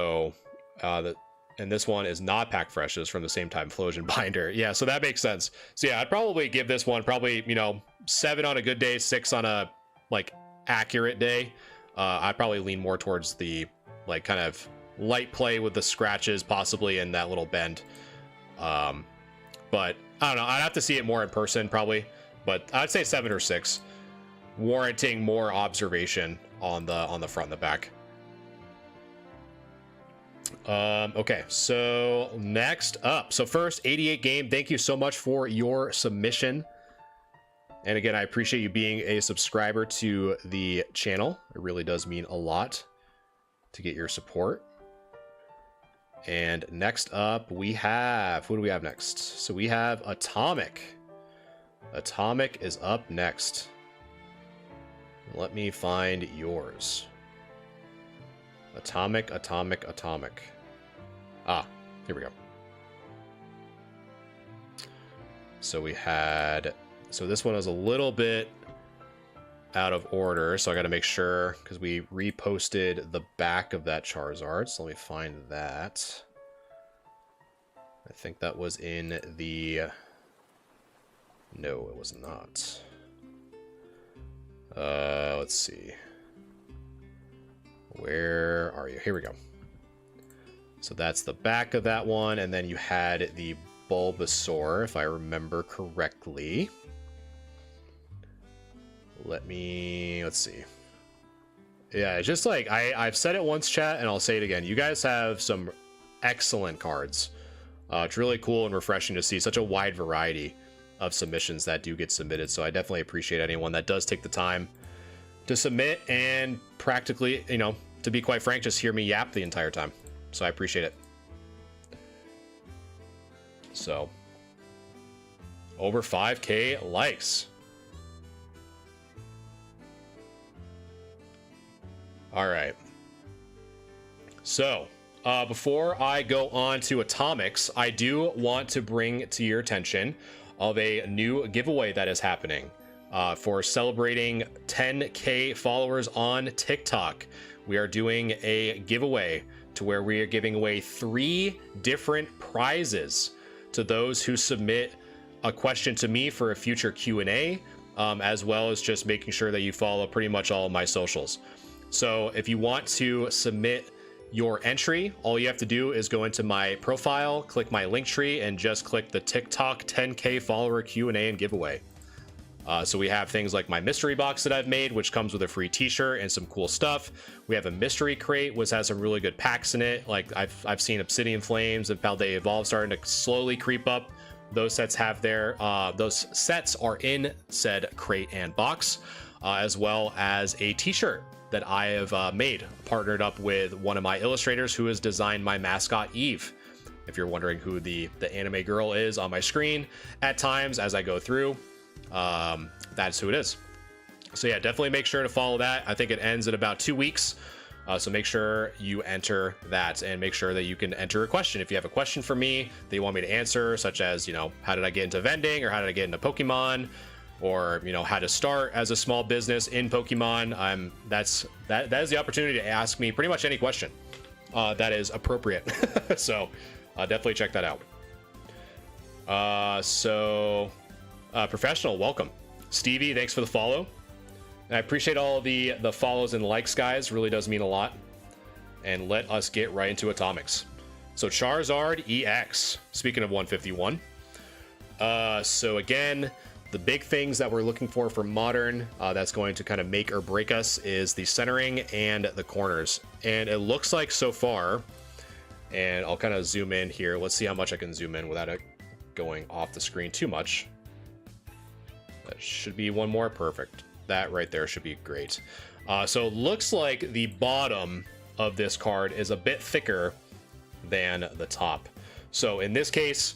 this one is not pack fresh, it's from the same time Flosion binder. Yeah, so that makes sense. So yeah, I'd probably give this one probably, you know, 7 on a good day, 6 on a like accurate day. I'd probably lean more towards the like kind of light play with the scratches possibly in that little bend. But I don't know, I'd have to see it more in person probably, but I'd say 7 or 6, warranting more observation on the front and the back. Okay, so next up, so first 88 game, thank you so much for your submission. And again, I appreciate you being a subscriber to the channel. It really does mean a lot to get your support. And next up, we have... who do we have next? So we have Atomic. Atomic is up next. Let me find yours. Atomic, Atomic, Atomic. Ah, here we go. So we had... so this one is a little bit out of order, so I got to make sure, because we reposted the back of that Charizard, so let me find that. I think that was in the... no, it was not. Let's see. Where are you? Here we go. So that's the back of that one, and then you had the Bulbasaur, if I remember correctly. Let's see. Yeah, it's just like, I've said it once, chat, and I'll say it again. You guys have some excellent cards. It's really cool and refreshing to see such a wide variety of submissions that do get submitted. So I definitely appreciate anyone that does take the time to submit and practically, you know, to be quite frank, just hear me yap the entire time. So I appreciate it. So, over 5K likes. All right. So, before I go on to Atomics, I do want to bring to your attention of a new giveaway that is happening for celebrating 10K followers on TikTok. We are doing a giveaway to where we are giving away 3 different prizes to those who submit a question to me for a future Q&A, as well as just making sure that you follow pretty much all of my socials. So if you want to submit your entry, all you have to do is go into my profile, click my link tree, and just click the TikTok 10K follower Q&A and giveaway. So we have things like my mystery box that I've made, which comes with a free t-shirt and some cool stuff. We have a mystery crate, which has some really good packs in it. Like I've seen Obsidian Flames and Paldea Evolve starting to slowly creep up. Those sets have those sets are in said crate and box, as well as a t-shirt that I have made, partnered up with one of my illustrators who has designed my mascot Eve. If you're wondering who the anime girl is on my screen at times as I go through. that's who it is. So yeah, definitely make sure to follow that. I think it ends in about 2 weeks. So make sure you enter that, and make sure that you can enter a question. If you have a question for me that you want me to answer, such as, you know, how did I get into vending, or how did I get into Pokemon, or, you know, how to start as a small business in Pokemon, that is the opportunity to ask me pretty much any question that is appropriate. So definitely check that out. Professional, welcome. Stevie, thanks for the follow. I appreciate all the follows and likes, guys. Really does mean a lot. And let us get right into Atomics. So Charizard EX, speaking of 151. So again, the big things that we're looking for Modern, that's going to kind of make or break us, is the centering and the corners. And it looks like so far, and I'll kind of zoom in here. Let's see how much I can zoom in without it going off the screen too much. That should be one more. Perfect. That right there should be great. So it looks like the bottom of this card is a bit thicker than the top. So in this case,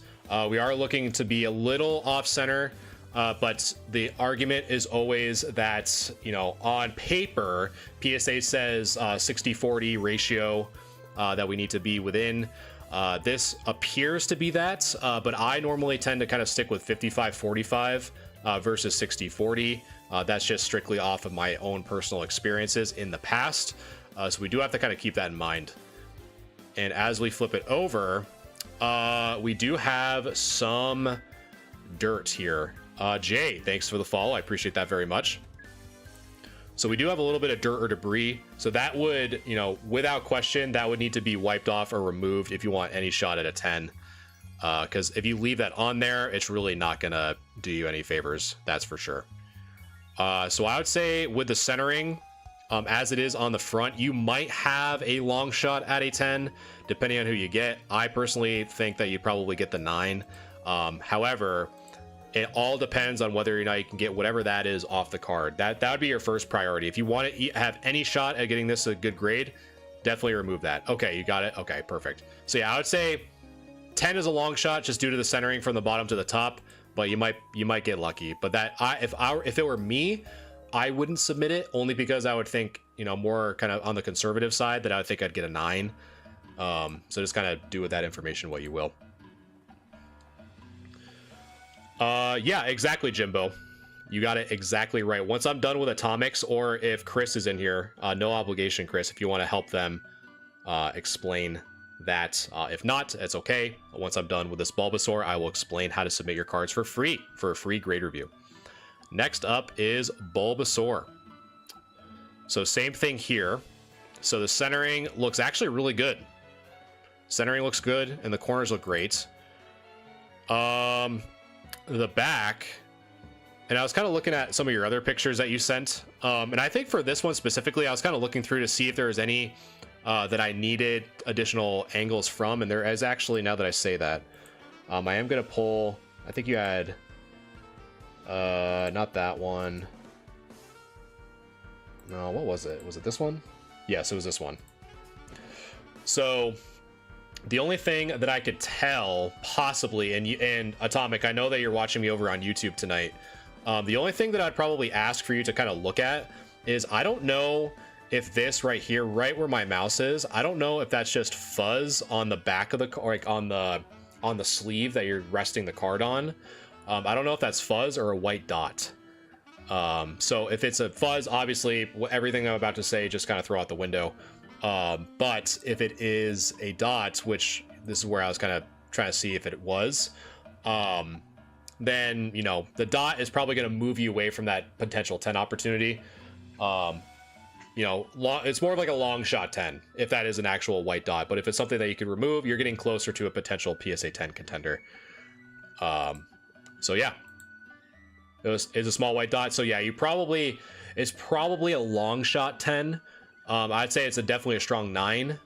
we are looking to be a little off center, but the argument is always that, you know, on paper, PSA says 60-40 ratio that we need to be within. This appears to be that, but I normally tend to kind of stick with 55-45 versus 60-40. That's just strictly off of my own personal experiences in the past. So we do have to kind of keep that in mind. And as we flip it over, we do have some dirt here. Jay, thanks for the follow. I appreciate that very much. So we do have a little bit of dirt or debris. So that would, you know, without question, that would need to be wiped off or removed if you want any shot at a 10. Because if you leave that on there, it's really not going to do you any favors. That's for sure. So I would say with the centering, as it is on the front, you might have a long shot at a 10, depending on who you get. I personally think that you probably get the 9. However, it all depends on whether or not you can get whatever that is off the card. That would be your first priority. If you want to have any shot at getting this a good grade, definitely remove that. Okay, you got it. Okay, perfect. So yeah, I would say 10 is a long shot just due to the centering from the bottom to the top, but you might get lucky. But that if it were me, I wouldn't submit it, only because I would think, you know, more kind of on the conservative side, that I would think I'd get a 9. So just kind of do with that information what you will. Yeah, exactly, Jimbo. You got it exactly right. Once I'm done with Atomics, or if Chris is in here, no obligation, Chris, if you want to help them explain that. If not, it's okay. Once I'm done with this Bulbasaur, I will explain how to submit your cards for free, for a free grade review. Next up is Bulbasaur. So same thing here. So the centering looks actually really good. Centering looks good, and the corners look great. The back, and I was kind of looking at some of your other pictures that you sent, and I think for this one specifically, I was kind of looking through to see if there was any that I needed additional angles from, and there is actually, now that I say that. I am going to pull, I think you had, not that one. No, what was it? Was it this one? Yes, it was this one. So the only thing that I could tell, possibly, and Atomic, I know that you're watching me over on YouTube tonight. The only thing that I'd probably ask for you to kind of look at is, I don't know if this right here, right where my mouse is, I don't know if that's just fuzz on the back of the, or like on the sleeve that you're resting the card on. I don't know if that's fuzz or a white dot. So if it's a fuzz, obviously everything I'm about to say just kind of throw out the window. But if it is a dot, which this is where I was kind of trying to see if it was, then, you know, the dot is probably going to move you away from that potential 10 opportunity. You know, it's more of like a long shot 10 if that is an actual white dot. But if it's something that you could remove, you're getting closer to a potential PSA 10 contender. So yeah, it's a small white dot. So yeah, it's probably a long shot 10. I'd say it's definitely a strong 9.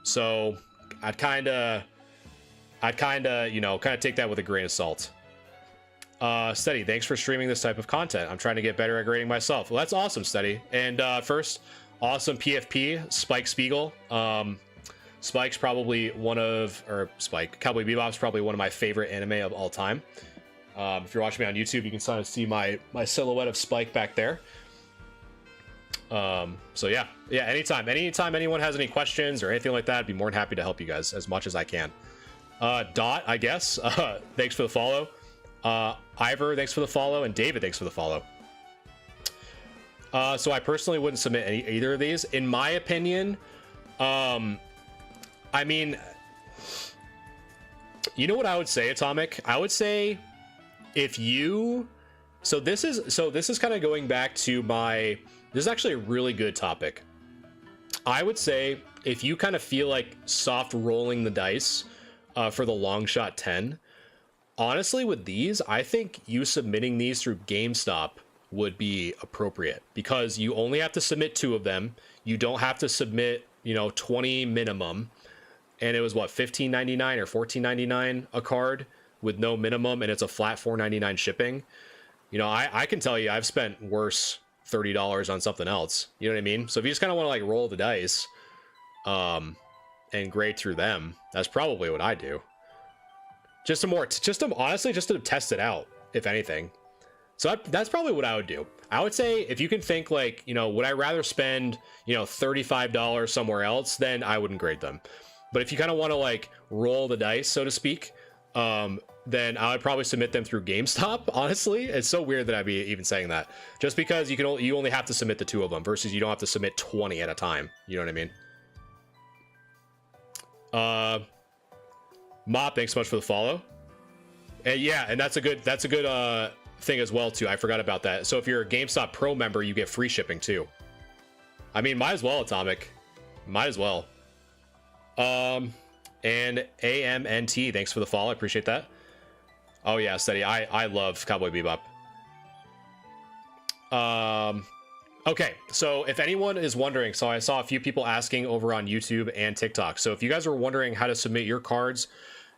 So I'd kind of, you know, take that with a grain of salt. Steady, thanks for streaming this type of content. I'm trying to get better at grading myself. Well, that's awesome, Steady. And first, awesome PFP, Spike Spiegel. Spike's probably Cowboy Bebop's probably one of my favorite anime of all time. If you're watching me on YouTube, you can sort of see my silhouette of Spike back there. So yeah, anytime anyone has any questions or anything like that, I'd be more than happy to help you guys as much as I can. Dot, I guess, thanks for the follow. Ivor, thanks for the follow, and David, thanks for the follow. So I personally wouldn't submit either of these. In my opinion, I mean, you know what I would say, Atomic? I would say if you, so this is kind of going back to this is actually a really good topic. I would say if you kind of feel like soft rolling the dice for the long shot 10, honestly, with these, I think you submitting these through GameStop would be appropriate because you only have to submit 2 of them. You don't have to submit, 20 minimum. And it was what, $15.99 or $14.99 a card with no minimum, and it's a flat $4.99 shipping. I can tell you I've spent worse $30 on something else. You know what I mean? So if you just kind of want to like roll the dice and grade through them, that's probably what I do. Honestly, just to test it out, if anything. So that's probably what I would do. I would say if you can think like, would I rather spend, $35 somewhere else, then I wouldn't grade them. But if you kind of want to like roll the dice, so to speak, then I would probably submit them through GameStop. Honestly, it's so weird that I'd be even saying that, just because you only have to submit the 2 of them versus you don't have to submit 20 at a time. You know what I mean? Mop, thanks so much for the follow. And yeah, and that's a good thing as well too. I forgot about that. So if you're a GameStop Pro member, you get free shipping too. I mean, might as well, Atomic. Might as well. And AMNT, thanks for the follow. I appreciate that. Oh yeah, Steady. I love Cowboy Bebop. Okay, so if anyone is wondering, so I saw a few people asking over on YouTube and TikTok. So if you guys are wondering how to submit your cards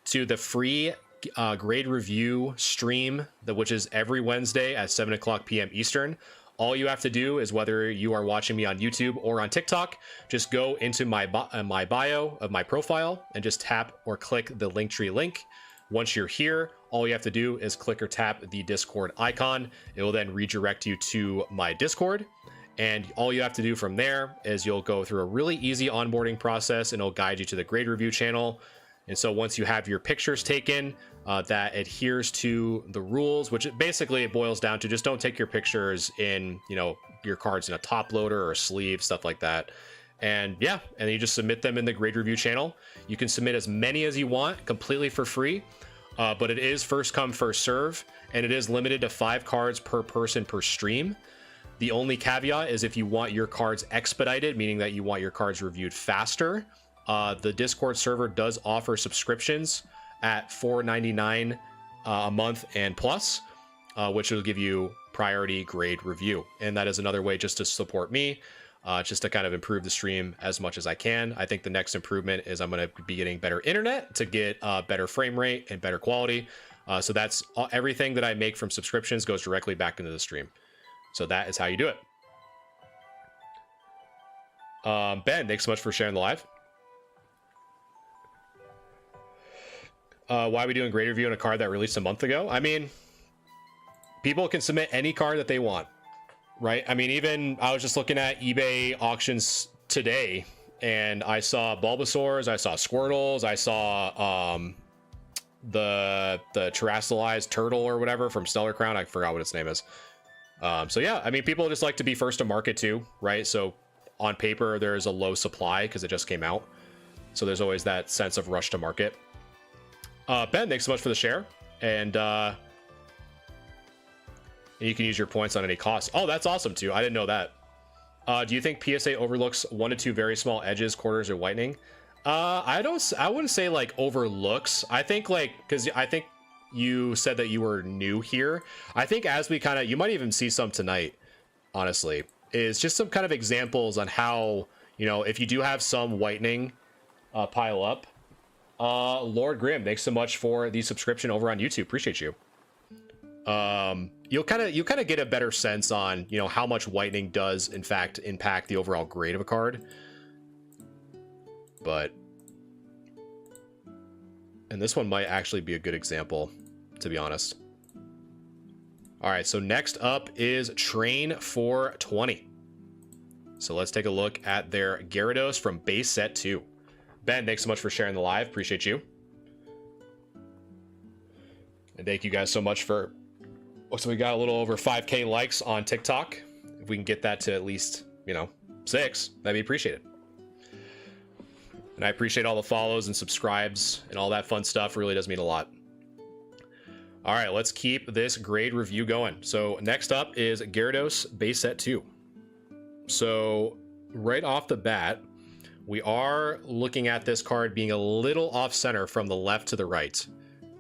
to the free grade review stream, which is every Wednesday at 7:00 p.m. Eastern, all you have to do is, whether you are watching me on YouTube or on TikTok, just go into my bio of my profile and just tap or click the Linktree link. Once you're here, all you have to do is click or tap the Discord icon. It will then redirect you to my Discord. And all you have to do from there is you'll go through a really easy onboarding process, and it'll guide you to the grade review channel. And so once you have your pictures taken, that adheres to the rules, which basically it boils down to just don't take your pictures in, your cards in a top loader or a sleeve, stuff like that. And yeah, and you just submit them in the grade review channel. You can submit as many as you want completely for free, but it is first come, first serve, and it is limited to 5 cards per person per stream. The only caveat is if you want your cards expedited, meaning that you want your cards reviewed faster, the Discord server does offer subscriptions at $4.99 a month and plus, which will give you priority grade review. And that is another way just to support me, just to kind of improve the stream as much as I can. I think the next improvement is I'm going to be getting better internet to get better frame rate and better quality. So that's everything that I make from subscriptions goes directly back into the stream. So that is how you do it. Ben, thanks so much for sharing the live. Why are we doing grade review on a card that released a month ago? I mean, people can submit any card that they want, right? I mean, even I was just looking at eBay auctions today, and I saw Bulbasaurs, I saw Squirtles, I saw the terrestrialized turtle or whatever from Stellar Crown. I forgot what its name is. So yeah, I mean, people just like to be first to market too, right? So on paper, there's a low supply because it just came out. So there's always that sense of rush to market. Ben, thanks so much for the share. And you can use your points on any cost. Oh, that's awesome too. I didn't know that. Do you think PSA overlooks 1 to 2 very small edges, quarters, or whitening? I wouldn't say like overlooks. I think because I think you said that you were new here. I think as we you might even see some tonight, honestly, is just some kind of examples on how, if you do have some whitening pile up. Lord Grimm, thanks so much for the subscription over on YouTube. Appreciate you. You'll kind of get a better sense on, how much whitening does in fact impact the overall grade of a card. And this one might actually be a good example, to be honest. All right, so next up is Train 420. So let's take a look at their Gyarados from base set 2. Ben, thanks so much for sharing the live. Appreciate you. And thank you guys so much for... So we got a little over 5K likes on TikTok. If we can get that to at least, 6, that'd be appreciated. And I appreciate all the follows and subscribes and all that fun stuff. It really does mean a lot. All right, let's keep this grade review going. So next up is Gyarados base set 2. So right off the bat, we are looking at this card being a little off center from the left to the right.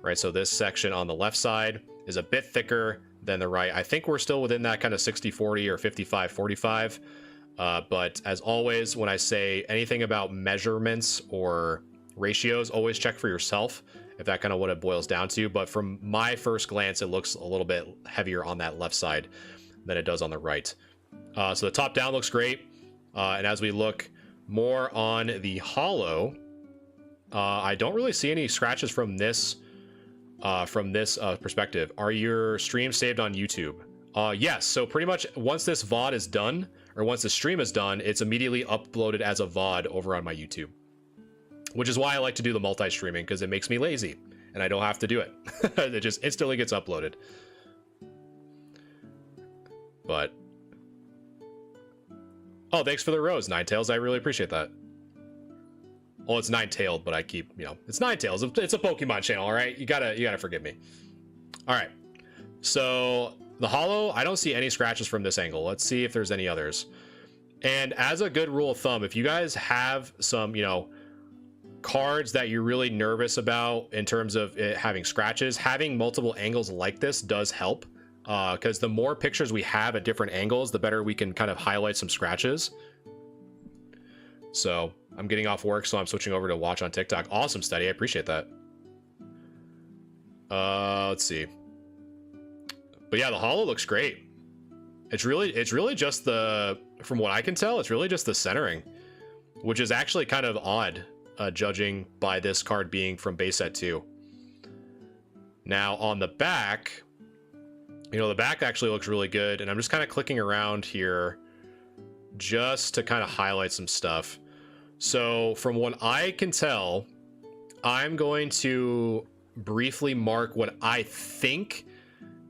Right, so this section on the left side is a bit thicker than the right. I think we're still within that kind of 60-40 or 55-45. But as always, when I say anything about measurements or ratios, always check for yourself if that kind of what it boils down to. But from my first glance, it looks a little bit heavier on that left side than it does on the right. So the top down looks great. And as we look more on the hollow, I don't really see any scratches from this perspective. Are your streams saved on YouTube? Yes. So pretty much once this VOD is done, or once the stream is done, it's immediately uploaded as a VOD over on my YouTube, which is why I like to do the multi-streaming, because it makes me lazy and I don't have to do it. It just instantly gets uploaded. But oh, thanks for the rose, Ninetales. I really appreciate that. Well, it's nine-tailed, but I keep, it's Ninetales. It's a Pokemon channel, all right? You gotta forgive me. All right. So the hollow, I don't see any scratches from this angle. Let's see if there's any others. And as a good rule of thumb, if you guys have some, cards that you're really nervous about in terms of it having scratches, having multiple angles like this does help. Because the more pictures we have at different angles, the better we can kind of highlight some scratches. So I'm getting off work, so I'm switching over to watch on TikTok. Awesome, Steady. I appreciate that. Let's see. But yeah, the hollow looks great. It's really just from what I can tell, it's really just the centering, which is actually kind of odd, judging by this card being from base set 2. Now on the back, the back actually looks really good, and I'm just kind of clicking around here just to kind of highlight some stuff. So from what I can tell, I'm going to briefly mark what I think,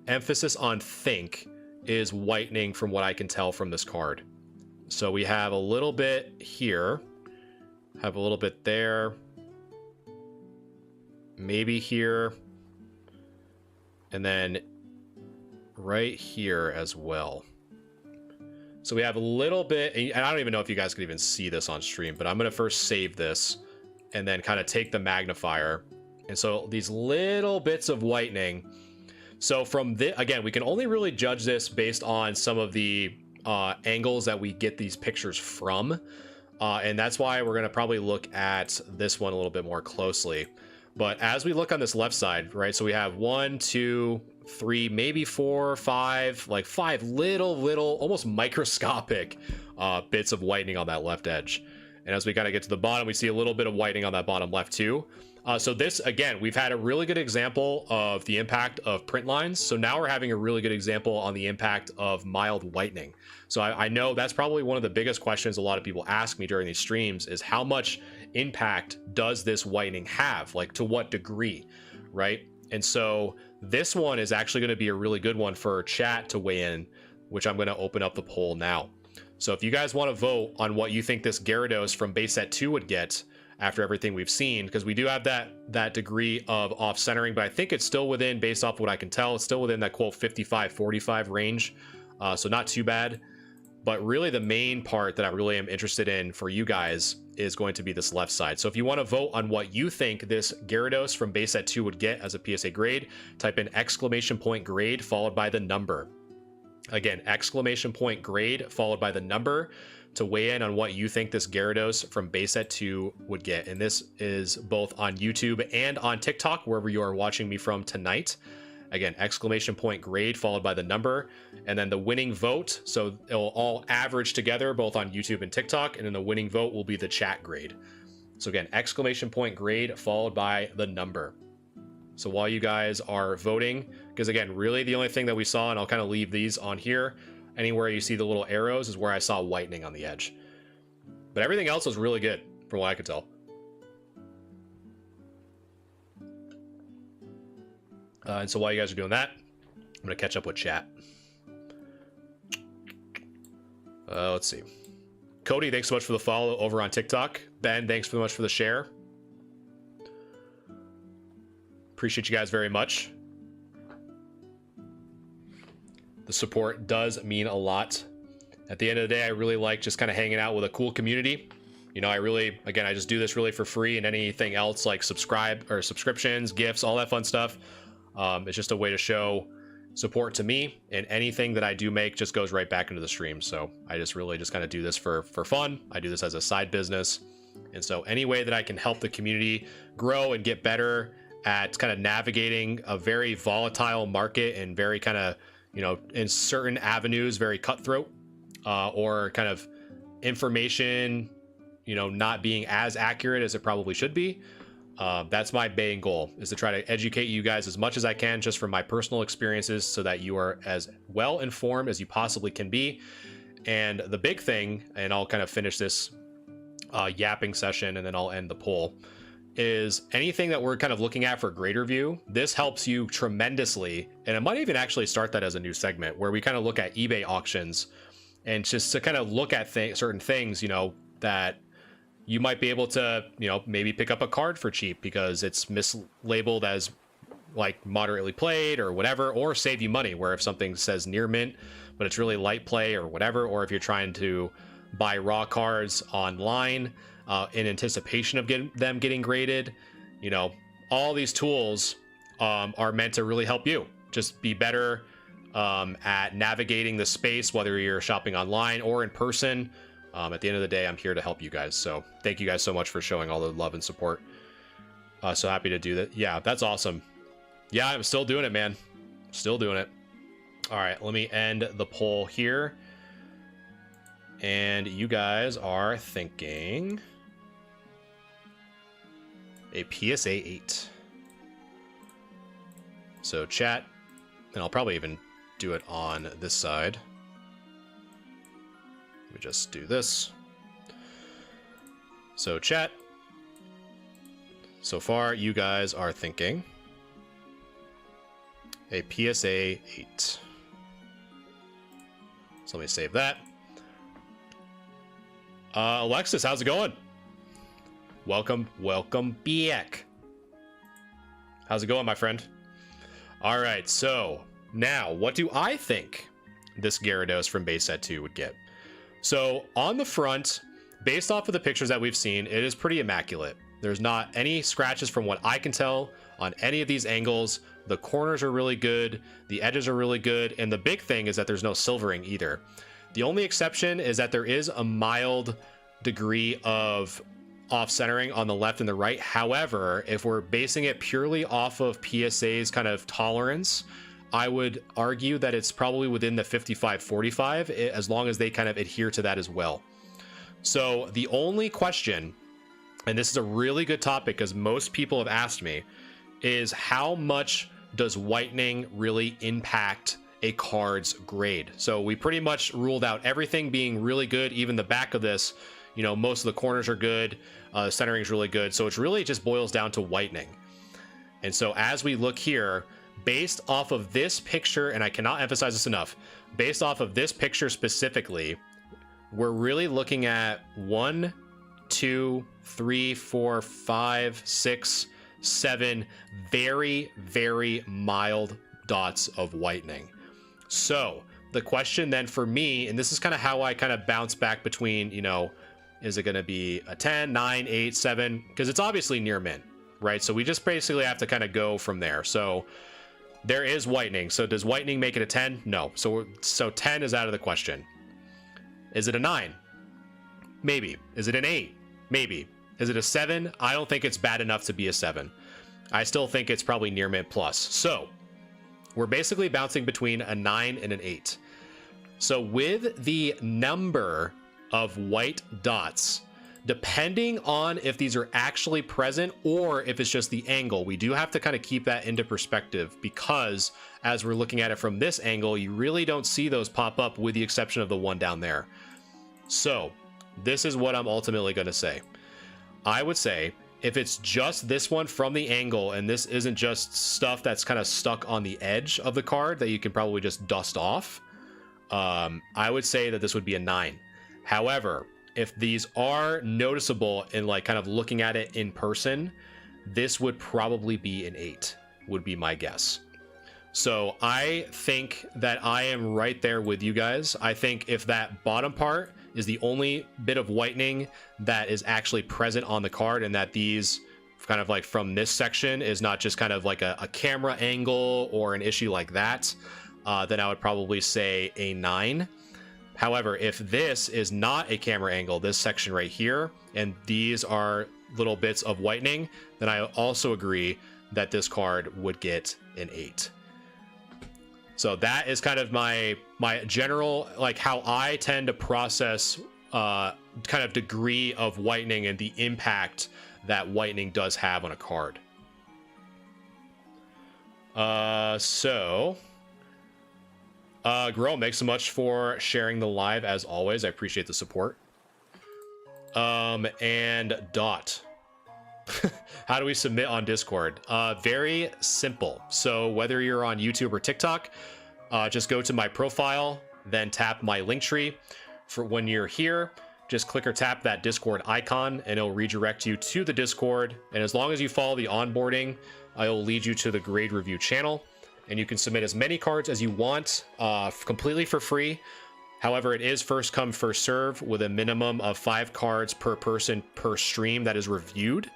emphasis on think, is whitening from what I can tell from this card. So we have a little bit here, have a little bit there, maybe here, and then right here as well. So we have a little bit, and I don't even know if you guys could even see this on stream, but I'm going to first save this and then kind of take the magnifier. And so these little bits of whitening. So from this, again, we can only really judge this based on some of the angles that we get these pictures from. And that's why we're going to probably look at this one a little bit more closely. But as we look on this left side, right, so we have 1, 2, 3, maybe 4, 5, like 5 little, almost microscopic bits of whitening on that left edge. And as we kind of get to the bottom, we see a little bit of whitening on that bottom left too. So this, again, we've had a really good example of the impact of print lines. So now we're having a really good example on the impact of mild whitening. So I know that's probably one of the biggest questions a lot of people ask me during these streams is how much impact does this whitening have? Like to what degree, right? And so this one is actually going to be a really good one for chat to weigh in, which I'm going to open up the poll now. So if you guys want to vote on what you think this Gyarados from base set 2 would get after everything we've seen, because we do have that degree of off centering, but I think it's still within, based off what I can tell, it's still within that quote 55-45 range. So not too bad. But really the main part that I really am interested in for you guys is going to be this left side. So if you want to vote on what you think this Gyarados from base set 2 would get as a PSA grade, type in !grade followed by the number. Again, !grade followed by the number to weigh in on what you think this Gyarados from base set 2 would get. And this is both on YouTube and on TikTok, wherever you are watching me from tonight. Again, !grade followed by the number, and then the winning vote. So it'll all average together both on YouTube and TikTok, and then the winning vote will be the chat grade. So again, !grade followed by the number. So while you guys are voting, because again, really the only thing that we saw, and I'll kind of leave these on here, anywhere you see the little arrows is where I saw whitening on the edge. But everything else was really good from what I could tell. And so while you guys are doing that, I'm going to catch up with chat. Let's see. Cody, thanks so much for the follow over on TikTok. Ben, thanks so much for the share. Appreciate you guys very much. The support does mean a lot. At the end of the day, I really like just kind of hanging out with a cool community. You know, I really, again, I just do this really for free, and anything else like subscriptions, gifts, all that fun stuff. It's just a way to show support to me, and anything that I do make just goes right back into the stream. So I just really just kind of do this for fun. I do this as a side business. And so any way that I can help the community grow and get better at kind of navigating a very volatile market and very kind of, you know, in certain avenues, very cutthroat, or kind of information, you know, not being as accurate as it probably should be. That's my main goal, is to try to educate you guys as much as I can, just from my personal experiences, so that you are as well informed as you possibly can be. And the big thing, and I'll kind of finish this yapping session and then I'll end the poll, is anything that we're kind of looking at for greater view, this helps you tremendously. And I might even actually start that as a new segment where we kind of look at eBay auctions and just to kind of look at certain things, you know, that you might be able to, you know, maybe pick up a card for cheap because it's mislabeled as like moderately played or whatever, or save you money, where if something says near mint but it's really light play or whatever, or if you're trying to buy raw cards online in anticipation of them getting graded, you know, all these tools are meant to really help you just be better at navigating the space, whether you're shopping online or in person. At the end of the day, I'm here to help you guys. So thank you guys so much for showing all the love and support. So happy to do that. Yeah, that's awesome. Yeah, I'm still doing it, man. Still doing it. All right, let me end the poll here. And you guys are thinking a PSA 8. So chat, and I'll probably even do it on this side. Let me just do this. So chat, so far you guys are thinking a PSA 8. So let me save that. Alexis, how's it going? Welcome back. How's it going, my friend? All right, so now what do I think this Gyarados from base set 2 would get? So on the front, based off of the pictures that we've seen, it is pretty immaculate. There's not any scratches from what I can tell on any of these angles. The corners are really good, the edges are really good, and the big thing is that there's no silvering either. The only exception is that there is a mild degree of off-centering on the left and the right. However, if we're basing it purely off of PSA's kind of tolerance, I would argue that it's probably within the 55-45, as long as they kind of adhere to that as well. So the only question, and this is a really good topic because most people have asked me, is how much does whitening really impact a card's grade? So we pretty much ruled out everything being really good, even the back of this, you know, most of the corners are good, centering is really good. So it really just boils down to whitening. And so as we look here, based off of this picture, and I cannot emphasize this enough, based off of this picture specifically, we're really looking at 1, 2, 3, 4, 5, 6, 7 very, very mild dots of whitening. So the question then for me, and this is kind of how I kind of bounce back between, you know, is it going to be a 10, 9, 8, 7? Because it's obviously near mint, right? So we just basically have to kind of go from there. So there is whitening. So does whitening make it a 10? No. So 10 is out of the question. Is it a 9? Maybe. Is it an 8? Maybe. Is it a 7? I don't think it's bad enough to be a 7. I still think it's probably near mint plus. So we're basically bouncing between a 9 and an 8. So with the number of white dots depending on if these are actually present or if it's just the angle. We do have to kind of keep that into perspective, because as we're looking at it from this angle, you really don't see those pop up with the exception of the one down there. So this is what I'm ultimately going to say. I would say if it's just this one from the angle, and this isn't just stuff that's kind of stuck on the edge of the card that you can probably just dust off, I would say that this would be a 9. However, if these are noticeable in like kind of looking at it in person, this would probably be an 8, would be my guess. So I think that I am right there with you guys. I think if that bottom part is the only bit of whitening that is actually present on the card, and that these kind of like from this section is not just kind of like a camera angle or an issue like that, then I would probably say a 9. However, if this is not a camera angle, this section right here, and these are little bits of whitening, then I also agree that this card would get an 8. So that is kind of my general, like how I tend to process kind of degree of whitening and the impact that whitening does have on a card. Grow, thanks so much for sharing the live as always. I appreciate the support. And Dot. How do we submit on Discord? Very simple. So whether you're on YouTube or TikTok, just go to my profile, then tap my link tree. For when you're here, just click or tap that Discord icon and it'll redirect you to the Discord. And as long as you follow the onboarding, it'll lead you to the grade review channel. And you can submit as many cards as you want, completely for free. However, it is first come, first serve with a minimum of 5 cards per person per stream that is reviewed.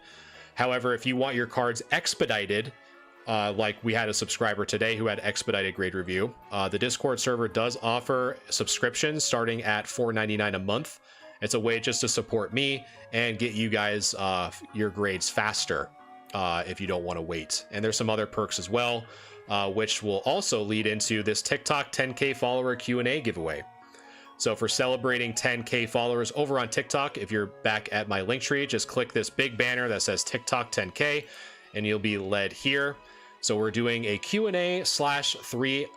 However, if you want your cards expedited, like we had a subscriber today who had expedited grade review, the Discord server does offer subscriptions starting at $4.99 a month. It's a way just to support me and get you guys your grades faster if you don't want to wait. And there's some other perks as well, which will also lead into this TikTok 10K follower Q&A giveaway. So for celebrating 10K followers over on TikTok, if you're back at my link tree, just click this big banner that says TikTok 10K and you'll be led here. So we're doing a Q&A / 3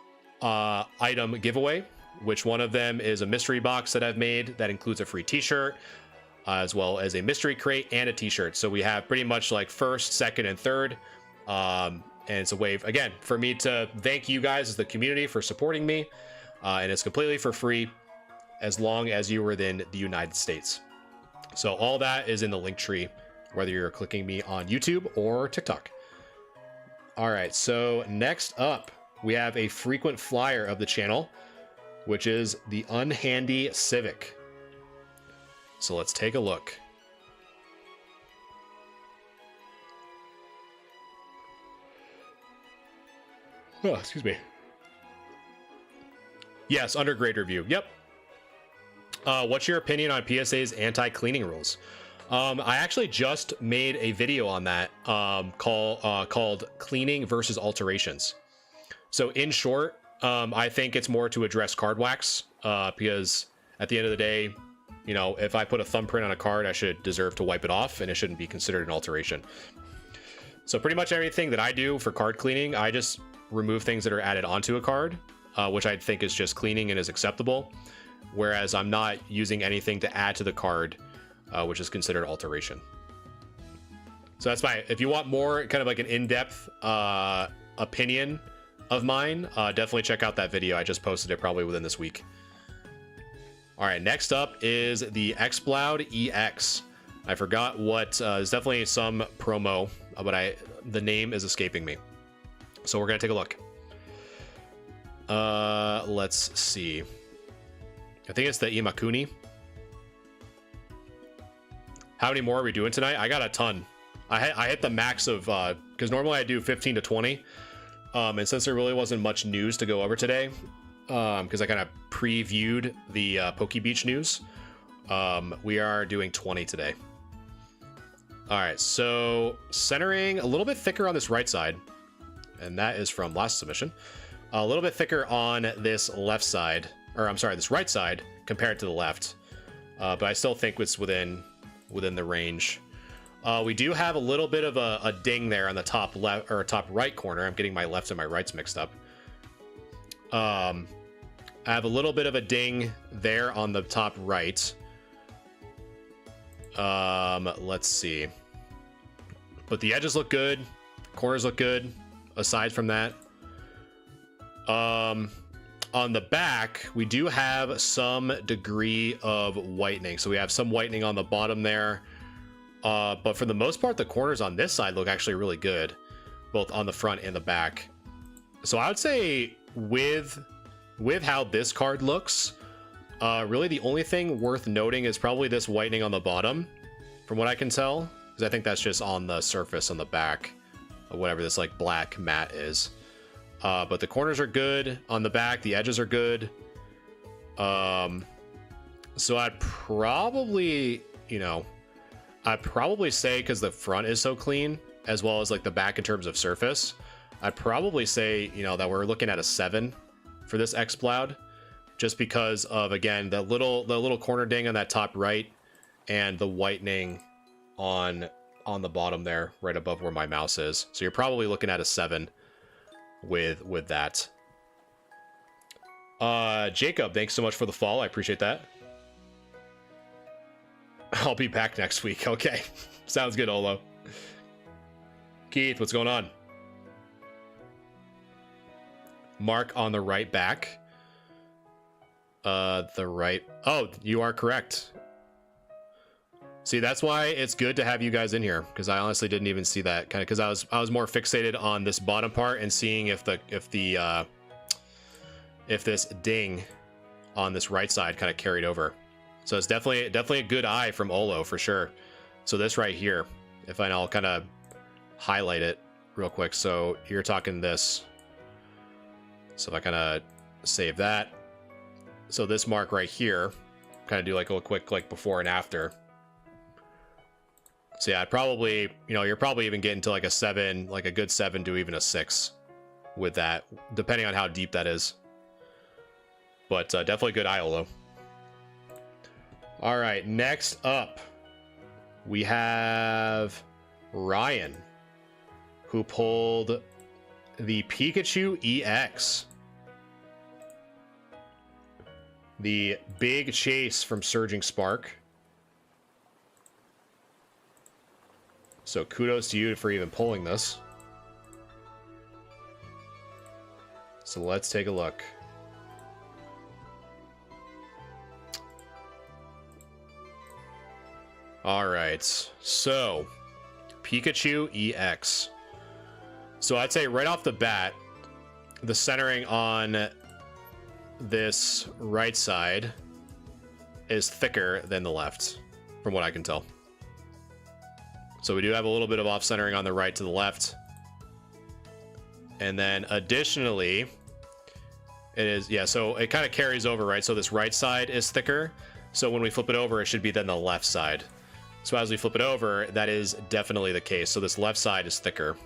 item giveaway, which one of them is a mystery box that I've made that includes a free t-shirt, as well as a mystery crate and a t-shirt. So we have pretty much like first, second, and third. And it's a way, again, for me to thank you guys as the community for supporting me. And it's completely for free as long as you're within the United States. So all that is in the link tree, whether you're clicking me on YouTube or TikTok. All right, so next up, we have a frequent flyer of the channel, which is the Unhandy Civic. So let's take a look. Oh, excuse me. Yes, under grade review. Yep. What's your opinion on PSA's anti-cleaning rules? I actually just made a video on that called Cleaning versus Alterations. So in short, I think it's more to address card wax because at the end of the day, you know, if I put a thumbprint on a card, I should deserve to wipe it off and it shouldn't be considered an alteration. So pretty much everything that I do for card cleaning, I just remove things that are added onto a card, which I think is just cleaning and is acceptable. Whereas I'm not using anything to add to the card, which is considered alteration. So that's my, if you want more kind of like an in-depth opinion of mine, definitely check out that video. I just posted it probably within this week. All right, next up is the Xploud EX. I forgot what, there's definitely some promo, but the name is escaping me. So we're gonna take a look. Let's see. I think it's the Imakuni. How many more are we doing tonight? I got a ton. I hit the max of, because normally I do 15 to 20. And since there really wasn't much news to go over today, because I kind of previewed the Poke Beach news, we are doing 20 today. All right, so centering a little bit thicker on this right side, and that is from last submission. A little bit thicker on this left side, or I'm sorry, this right side compared to the left. But I still think it's within within the range. We do have a little bit of a ding there on the top left or top right corner. I'm getting my lefts and my rights mixed up. I have a little bit of a ding there on the top right. Let's see. But the edges look good. Corners look good. Aside from that. On the back, we do have some degree of whitening. So we have some whitening on the bottom there. But for the most part, the corners on this side look actually really good, both on the front and the back. So I would say with how this card looks, really the only thing worth noting is probably this whitening on the bottom, from what I can tell, because I think that's just on the surface on the back of whatever this like black mat is. But the corners are good on the back. The edges are good. So I'd probably, I'd probably say, because the front is so clean, as well as like the back in terms of surface, I'd probably say, that we're looking at a 7 for this Exploud, just because of, again, the little corner ding on that top right and the whitening on the bottom there, right above where my mouse is. So you're probably looking at a 7 with that. Jacob, thanks so much for the follow. I appreciate that. I'll be back next week. Okay. Sounds good, Olo. Keith, what's going on? Mark on the right back. The right. Oh, you are correct. See, that's why it's good to have you guys in here, because I honestly didn't even see that, kind of, because I was more fixated on this bottom part and seeing if this ding on this right side kind of carried over. So it's definitely a good eye from Olo for sure. So this right here, I'll kind of highlight it real quick. So you're talking this. So if I kind of save that. So this mark right here, kind of do like a quick like before and after. So yeah, I'd probably, you're probably even getting to like a 7, like a good 7 to even a 6 with that, depending on how deep that is. But definitely good eye, Olo. All right, next up, we have Ryan, who pulled the Pikachu EX. The big chase from Surging Spark. So kudos to you for even pulling this. So let's take a look. All right, so Pikachu EX. So I'd say right off the bat, the centering on this right side is thicker than the left, from what I can tell. So we do have a little bit of off centering on the right to the left. And then additionally, it is, yeah, so it kind of carries over, right? So this right side is thicker. So when we flip it over, it should be then the left side. So as we flip it over, that is definitely the case. So this left side is thicker.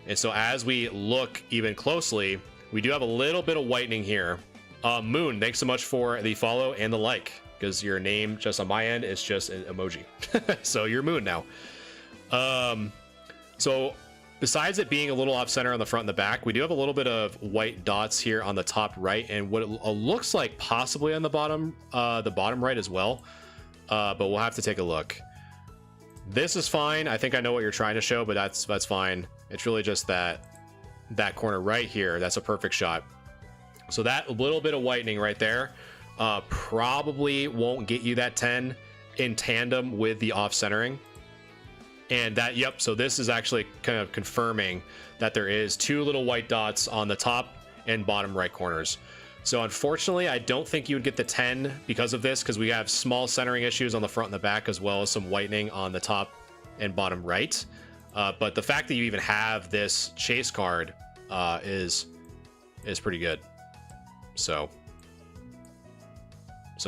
And so as we look even closely, we do have a little bit of whitening here. Moon, thanks so much for the follow and the like, because your name just on my end is just an emoji. So you're Moon now. So besides it being a little off center on the front and the back, we do have a little bit of white dots here on the top right, and what it looks like possibly on the bottom right as well. But we'll have to take a look. This is fine. I think I know what you're trying to show, but that's fine. It's really just that corner right here. That's a perfect shot. So that little bit of whitening right there probably won't get you that 10 in tandem with the off centering. And that, yep, so this is actually kind of confirming that there is 2 little white dots on the top and bottom right corners. So unfortunately, I don't think you would get the 10 because of this, because we have small centering issues on the front and the back, as well as some whitening on the top and bottom right. But the fact that you even have this chase card is pretty good. So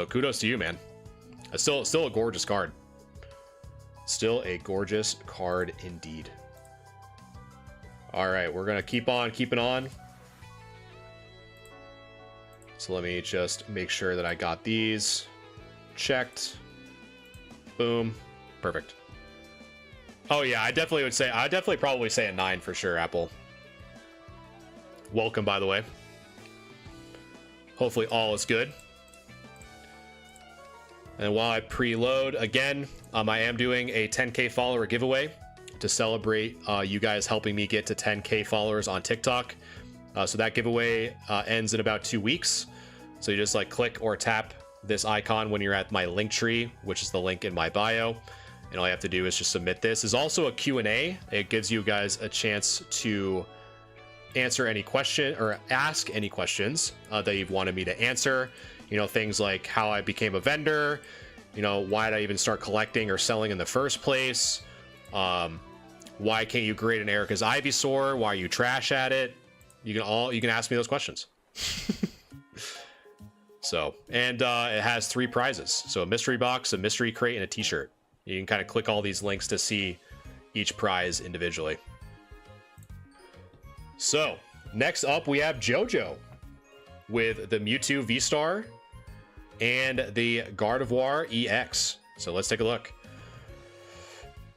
kudos to you, man. It's still a gorgeous card. Still a gorgeous card indeed. All right, we're gonna keep on keeping on. So let me just make sure that I got these checked. Boom. Perfect. Oh yeah, I'd definitely probably say a 9 for sure, Apple. Welcome, by the way. Hopefully all is good. And while I preload, again, I am doing a 10K follower giveaway to celebrate you guys helping me get to 10K followers on TikTok. So that giveaway ends in about 2 weeks. So you just like click or tap this icon when you're at my link tree, which is the link in my bio. And all you have to do is just submit this. There's also a Q&A. It gives you guys a chance to answer any question or ask any questions that you've wanted me to answer. You know, things like how I became a vendor, you know, why did I even start collecting or selling in the first place? Why can't you grade an Erica's Ivysaur? Why are you trash at it? You can ask me those questions. So, and it has 3 prizes. So a mystery box, a mystery crate, and a t-shirt. You can kind of click all these links to see each prize individually. So, next up we have JoJo with the Mewtwo V-Star and the Gardevoir EX. So let's take a look.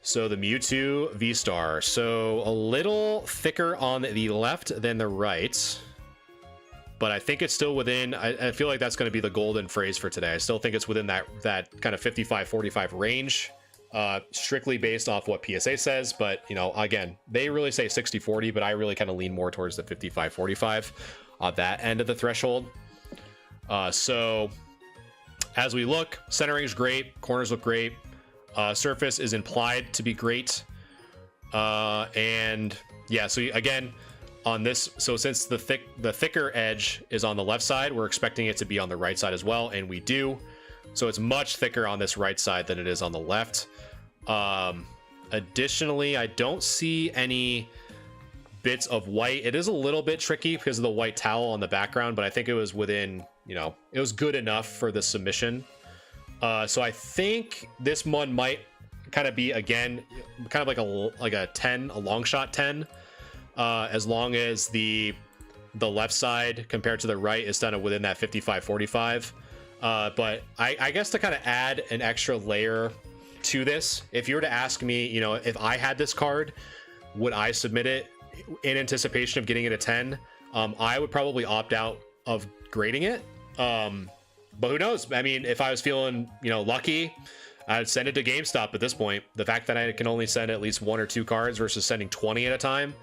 So the Mewtwo V-Star. So a little thicker on the left than the right. But I think it's still within, I feel like that's going to be the golden phrase for today. I still think it's within that kind of 55-45 range. Strictly based off what PSA says, but you know, again, they really say 60-40, but I really kind of lean more towards the 55-45 on that end of the threshold. So as we look, centering is great, corners look great, surface is implied to be great, and yeah, so again on this, so since the thicker edge is on the left side, we're expecting it to be on the right side as well, and we do. So it's much thicker on this right side than it is on the left. Additionally, I don't see any bits of white. It is a little bit tricky because of the white towel on the background, but I think it was within, you know, it was good enough for the submission. So I think this one might kind of be, again, kind of like a 10, a long shot 10, as long as the left side compared to the right is done within that 55-45. But I guess to kind of add an extra layer to this, if you were to ask me, you know, if I had this card, would I submit it in anticipation of getting it a 10? I would probably opt out of grading it. But who knows? I mean, if I was feeling, you know, lucky, I'd send it to GameStop at this point. The fact that I can only send at least 1 or 2 cards versus sending 20 at a time,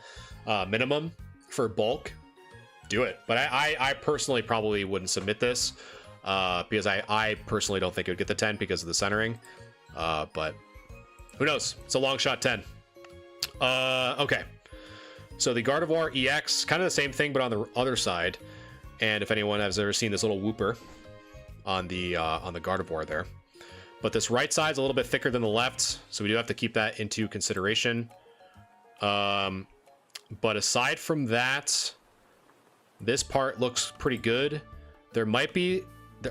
minimum for bulk, do it. But I personally probably wouldn't submit this. Because I personally don't think it would get the 10 because of the centering. But who knows? It's a long shot 10. Okay. So the Gardevoir EX, kind of the same thing, but on the other side. And if anyone has ever seen this little whooper on the Gardevoir there. But this right side's a little bit thicker than the left, so we do have to keep that into consideration. But aside from that, this part looks pretty good. There might be,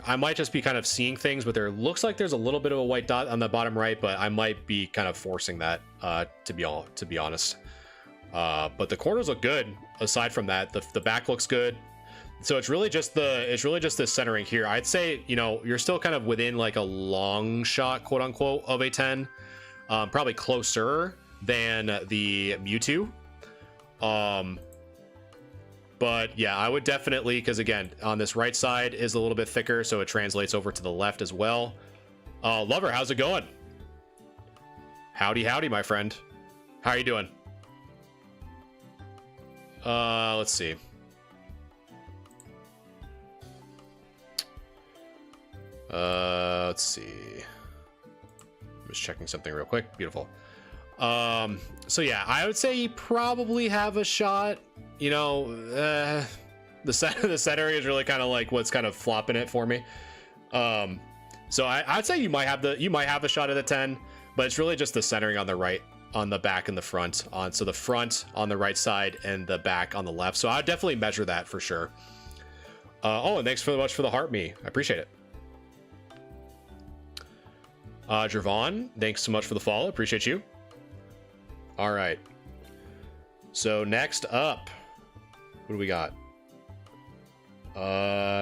I might just be kind of seeing things, but there looks like there's a little bit of a white dot on the bottom right, but I might be kind of forcing that, to be honest. But the corners look good. Aside from that, the back looks good. So it's really just the centering here. I'd say, you know, you're still kind of within like a long shot, quote unquote, of a 10. Probably closer than the Mewtwo. But yeah, I would definitely, because again, on this right side is a little bit thicker, so it translates over to the left as well. Lover, how's it going? Howdy, howdy, my friend. How are you doing? Let's see. Let's see. I'm just checking something real quick. Beautiful. So yeah, I would say you probably have a shot. You know, the centering is really kind of like what's kind of flopping it for me. So I'd say you might have a shot at a 10, but it's really just the centering on the right, on the back and the front. So the front on the right side and the back on the left. So I'd definitely measure that for sure. Oh, and thanks so much for the heart me. I appreciate it. Jervon, thanks so much for the follow. Appreciate you. All right. So next up, what do we got?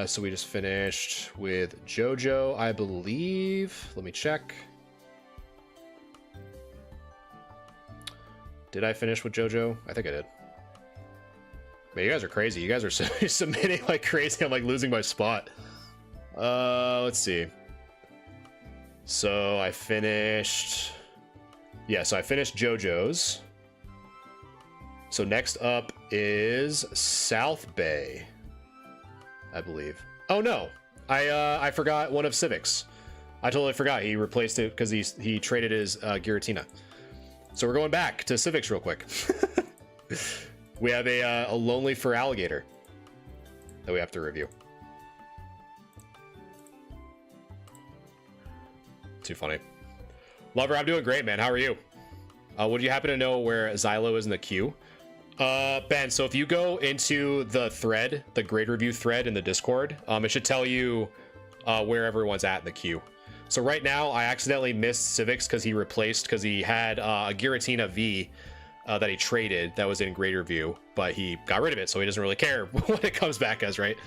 So we just finished with JoJo, I believe. Let me check. Did I finish with JoJo? I think I did. Man, you guys are crazy. You guys are submitting like crazy. I'm like losing my spot. Let's see. So I finished... Yeah, so I finished JoJo's. So next up is South Bay, I believe. Oh no, I forgot one of Civic's. I totally forgot. He replaced it because he traded his Giratina. So we're going back to Civic's real quick. We have a Lonely for Alligator that we have to review. Too funny. Lover, I'm doing great, man. How are you? Would you happen to know where Xylo is in the queue? Ben, so if you go into the thread, the grade review thread in the Discord, it should tell you where everyone's at in the queue. So right now, I accidentally missed Civic's because he had a Giratina V that he traded that was in grade review, but he got rid of it, so he doesn't really care what it comes back as, right?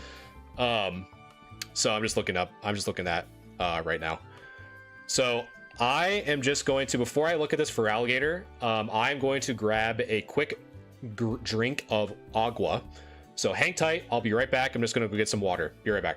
So I'm just looking at right now. So I am just going to, before I look at this for Alligator, I'm going to grab a quick drink of agua. So hang tight, I'll be right back. I'm just gonna go get some water. Be right back.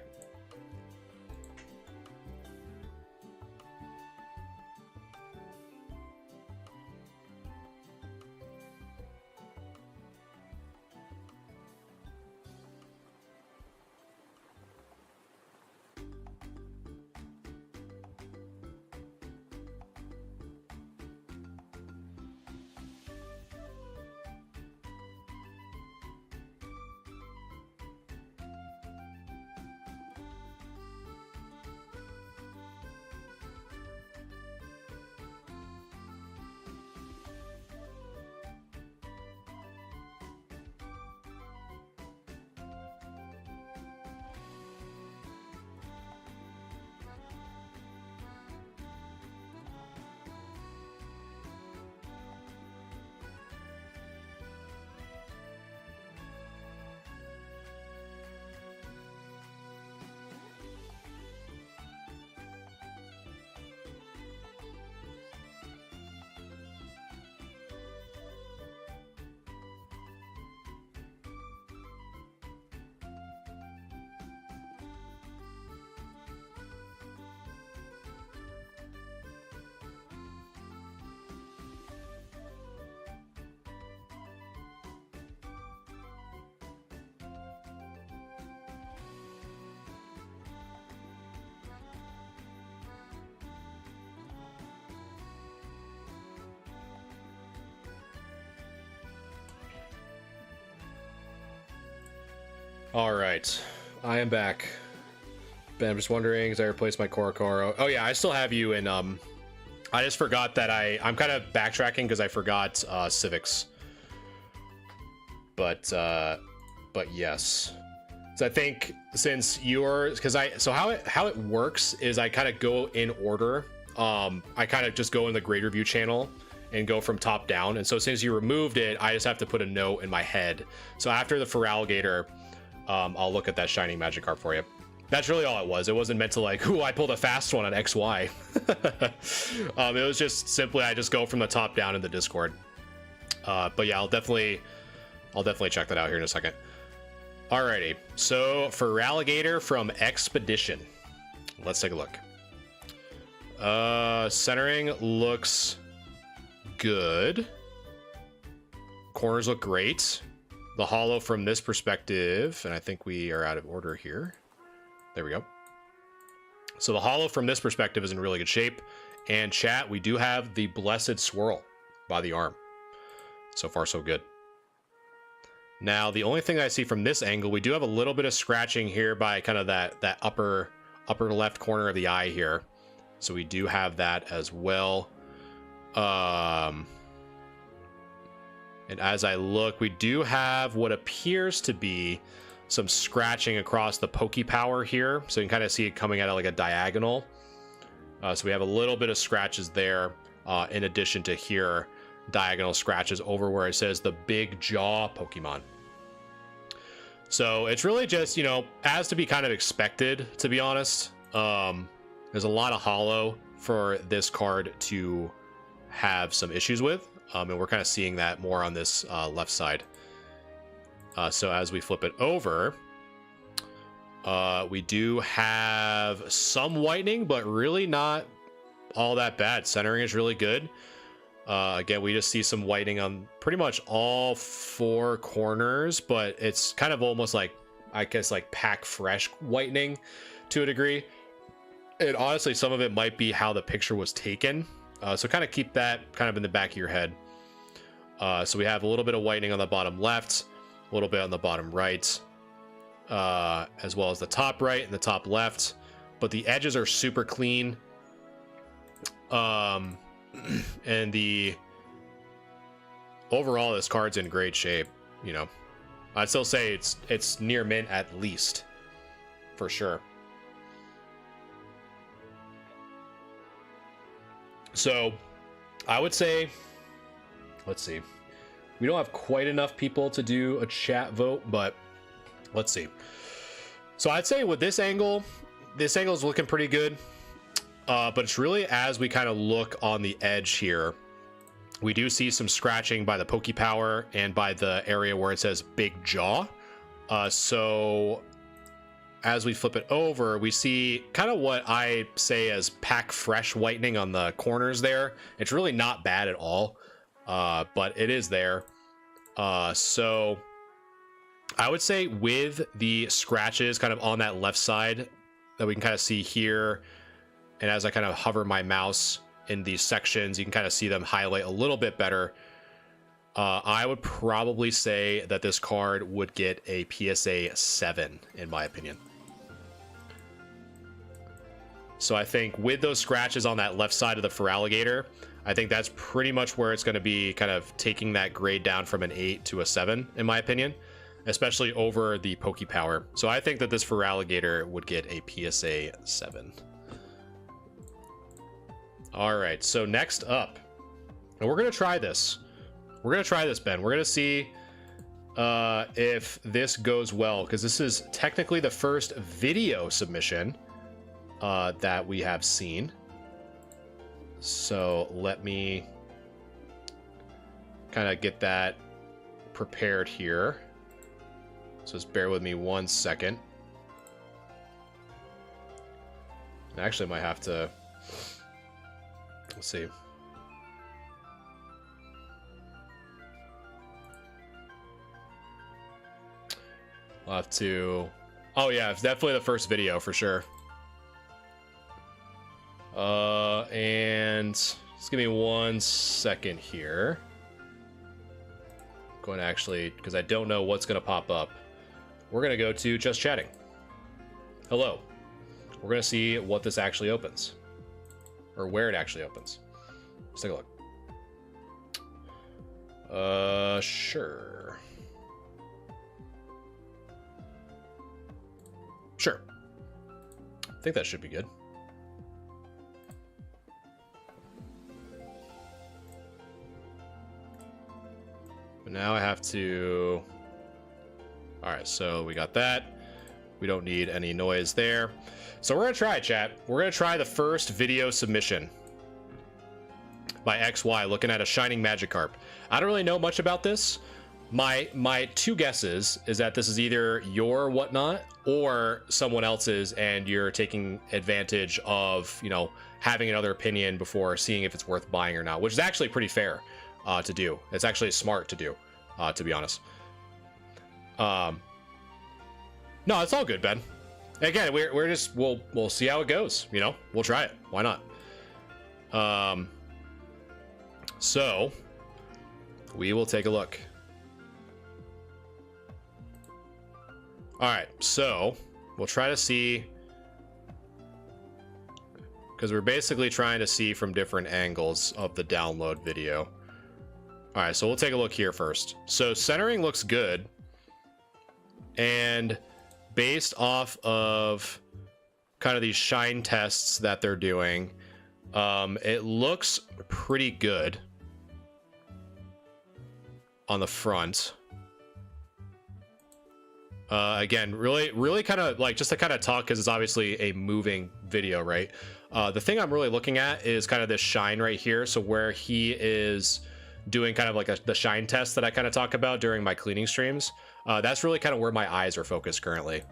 All right, I am back. Ben, I'm just wondering, as I replaced my Korokoro. Oh yeah, I still have you in. I just forgot that I'm kind of backtracking because I forgot Civic's. But yes. So I think since you're, so how it works is I kind of go in order. I kind of just go in the grade review channel and go from top down. And so since you removed it, I just have to put a note in my head. So after the Feraligatr, I'll look at that Shining Magikarp for you. That's really all it was. It wasn't meant to like, ooh, I pulled a fast one on XY. It was just simply, I just go from the top down in the Discord. But yeah, I'll definitely check that out here in a second. Alrighty, so Feraligatr from Expedition. Let's take a look. Centering looks good. Corners look great. The holo from this perspective, and I think we are out of order here. There we go. So the holo from this perspective is in really good shape. And chat, we do have the Blessed Swirl by the arm. So far, so good. Now, the only thing I see from this angle, we do have a little bit of scratching here by kind of that upper left corner of the eye here. So we do have that as well. And as I look, we do have what appears to be some scratching across the Pokepower here. So you can kind of see it coming out of like a diagonal. So we have a little bit of scratches there, in addition to here, diagonal scratches over where it says the Big Jaw Pokemon. So it's really just, you know, as to be kind of expected, to be honest. There's a lot of holo for this card to have some issues with. And we're kind of seeing that more on this left side. So as we flip it over, we do have some whitening, but really not all that bad. Centering is really good. Again, we just see some whitening on pretty much all 4 corners, but it's kind of almost like, I guess, like pack fresh whitening to a degree. And honestly, some of it might be how the picture was taken. So kind of keep that kind of in the back of your head. So we have a little bit of whitening on the bottom left, a little bit on the bottom right, as well as the top right and the top left. But the edges are super clean. And the overall, this card's in great shape. You know, I'd still say it's near mint at least, for sure. So I would say, let's see, we don't have quite enough people to do a chat vote, but let's see. So I'd say with this angle is looking pretty good. But it's really as we kind of look on the edge here, we do see some scratching by the Pokepower and by the area where it says Big Jaw. So as we flip it over, we see kind of what I say as pack fresh whitening on the corners there. It's really not bad at all, but it is there. So I would say with the scratches kind of on that left side that we can kind of see here, and as I kind of hover my mouse in these sections, you can kind of see them highlight a little bit better. I would probably say that this card would get a PSA 7, in my opinion. So I think with those scratches on that left side of the Feraligatr, I think that's pretty much where it's going to be kind of taking that grade down from an 8 to a 7, in my opinion, especially over the Pokepower. So I think that this Feraligatr would get a PSA 7. All right, so next up, and we're going to try this. We're going to try this, Ben. We're going to see if this goes well, because this is technically the first video submission that we have seen. So let me kind of get that prepared here. So just bear with me 1 second. I actually might have to... Let's see. We'll have to... Oh yeah, it's definitely the first video for sure. And just give me 1 second here. I'm going to actually, because I don't know what's going to pop up. We're going to go to just chatting. Hello. We're going to see what this actually opens. Or where it actually opens. Let's take a look. Sure. Sure. I think that should be good. But now I have to... Alright, so we got that. We don't need any noise there. So we're going to try it, chat. We're going to try the first video submission by XY, looking at a Shining Magikarp. I don't really know much about this. My 2 guesses is that this is either your whatnot or someone else's, and you're taking advantage of, you know, having another opinion before seeing if it's worth buying or not, which is actually pretty fair to do. It's actually smart to do, to be honest. No, it's all good, Ben. Again, we're just we'll see how it goes. You know, we'll try it. Why not? So we will take a look. All right, so we'll try to see, because we're basically trying to see from different angles of the download video. All right, so we'll take a look here first. So centering looks good, and based off of kind of these shine tests that they're doing, it looks pretty good on the front. Again, really kind of like, just to kind of talk, because it's obviously a moving video, right? The thing I'm really looking at is kind of this shine right here. So where he is doing kind of like the shine test that I kind of talk about during my cleaning streams. That's really kind of where my eyes are focused currently.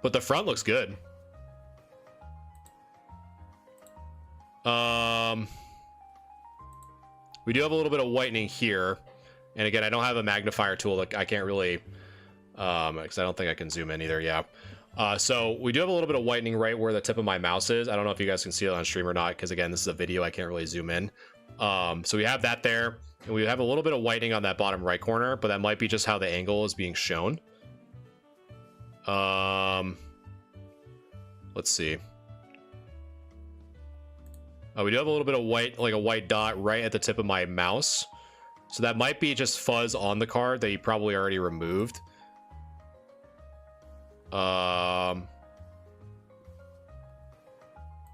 But the front looks good. We do have a little bit of whitening here. And again, I don't have a magnifier tool. Like I can't really, because I don't think I can zoom in either. Yeah. So we do have a little bit of whitening right where the tip of my mouse is. I don't know if you guys can see it on stream or not, because again, this is a video. I can't really zoom in. So we have that there. And we have a little bit of whitening on that bottom right corner, but that might be just how the angle is being shown. Let's see. We do have a little bit of white, like a white dot right at the tip of my mouse. So that might be just fuzz on the card that you probably already removed.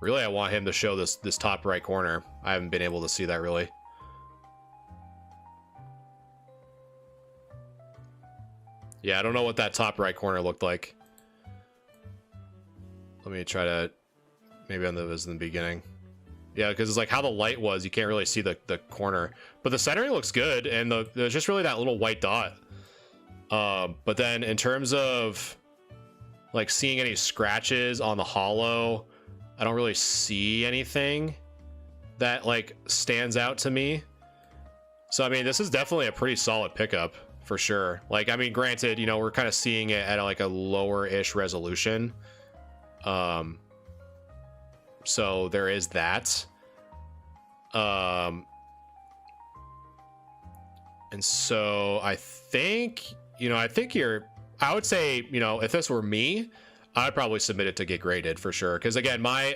Really, I want him to show this top right corner. I haven't been able to see that really. Yeah, I don't know what that top right corner looked like. Let me try to, maybe on was in the beginning. Yeah, because it's like how the light was, you can't really see the corner. But the centering looks good, and there's just really that little white dot. But then in terms of like seeing any scratches on the hollow, I don't really see anything that like stands out to me. So I mean, this is definitely a pretty solid pickup for sure. Like, I mean, granted, you know, we're kind of seeing it at like a lower-ish resolution. So there is that. And so I think, you know, I would say, you know, if this were me, I'd probably submit it to get graded for sure. Because again, my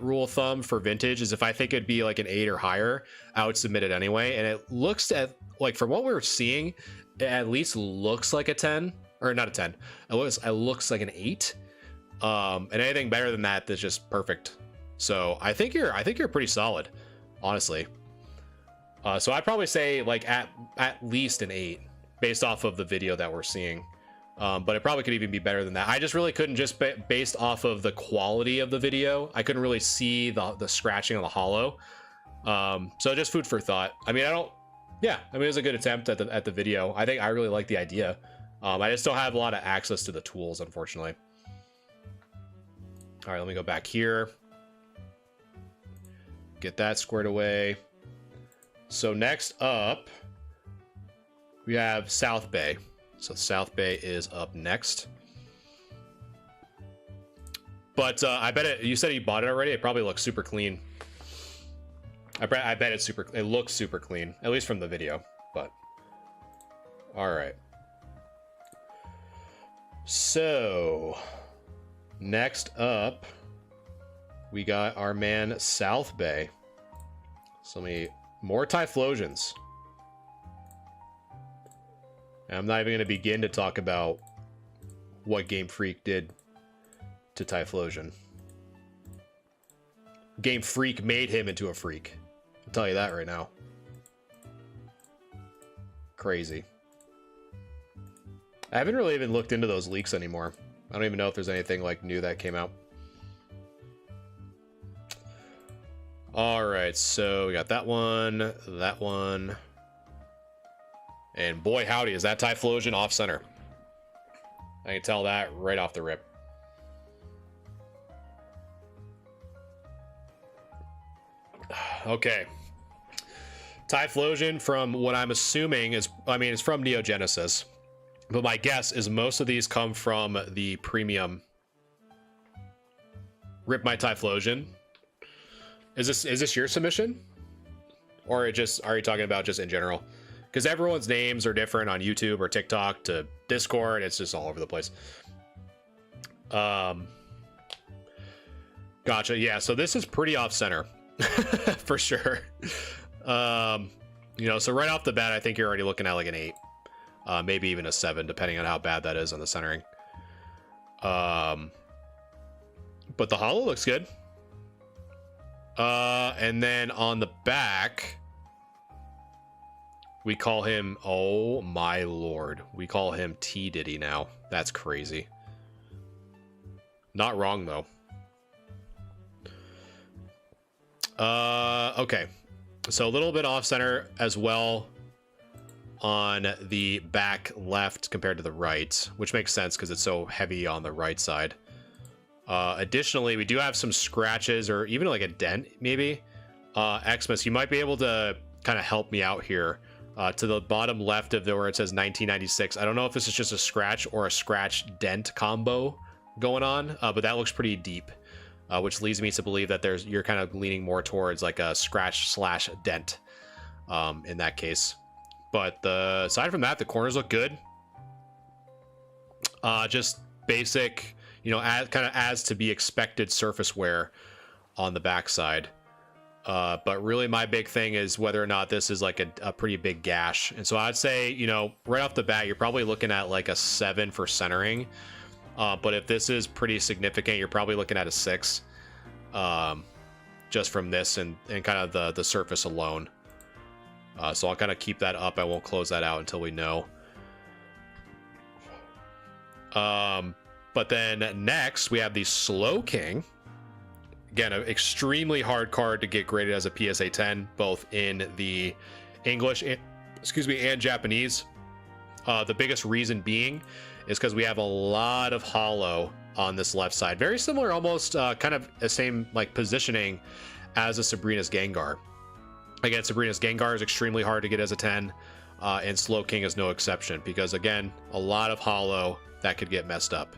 rule of thumb for vintage is if I think it'd be like an 8 or higher, I would submit it anyway. And it looks at like, from what we're seeing, it at least looks like a 10, or not a 10. It looks like an 8. And anything better than that is just perfect. So I think you're pretty solid, honestly. So I'd probably say like at least an 8 based off of the video that we're seeing. But it probably could even be better than that. I just really couldn't, just based off of the quality of the video, I couldn't really see the scratching on the hollow. So just food for thought. I mean, yeah, I mean, it was a good attempt at the video. I think I really like the idea. I just don't have a lot of access to the tools, unfortunately. All right, let me go back here. Get that squared away. So next up, we have South Bay. So South Bay is up next. But I bet you said you bought it already. It probably looks super clean. I bet it looks super clean, at least from the video. But all right. So next up, we got our man South Bay. So more Typhlosions. And I'm not even going to begin to talk about what Game Freak did to Typhlosion. Game Freak made him into a freak. I'll tell you that right now. Crazy. I haven't really even looked into those leaks anymore. I don't even know if there's anything like new that came out. All right, so we got that one, and boy howdy, is that Typhlosion off center. I can tell that right off the rip. Okay. Typhlosion, from what I'm assuming is, I mean, it's from Neo Genesis, but my guess is most of these come from the premium. Rip my Typhlosion. Is this your submission? Or are you talking about just in general? Because everyone's names are different on YouTube or TikTok to Discord. It's just all over the place. Gotcha. Yeah, so this is pretty off center for sure. You know, so right off the bat, I think you're already looking at like an 8, maybe even a 7, depending on how bad that is on the centering. But the hollow looks good. And then on the back, we call him, oh my lord, we call him T Diddy now. That's crazy. Not wrong though. Okay. So a little bit off center as well on the back left compared to the right, which makes sense because it's so heavy on the right side. Additionally, we do have some scratches or even like a dent, maybe. Xmas, you might be able to kind of help me out here. To the bottom left of where it says 1996. I don't know if this is just a scratch or a scratch dent combo going on, but that looks pretty deep, which leads me to believe that you're kind of leaning more towards like a scratch slash dent in that case. But aside from that, the corners look good. Just basic, you know, kind of as to be expected surface wear on the backside. But really my big thing is whether or not this is like a pretty big gash. And so I'd say, you know, right off the bat, you're probably looking at like a 7 for centering. But if this is pretty significant, you're probably looking at a 6, just from this and kind of the surface alone. So I'll kind of keep that up. I won't close that out until we know. But then next we have the Slow King. Again, an extremely hard card to get graded as a PSA 10, both in the English, and Japanese. The biggest reason being is because we have a lot of hollow on this left side. Very similar, almost kind of the same like positioning as a Sabrina's Gengar. Again, Sabrina's Gengar is extremely hard to get as a 10, and Slow King is no exception because, again, a lot of hollow that could get messed up.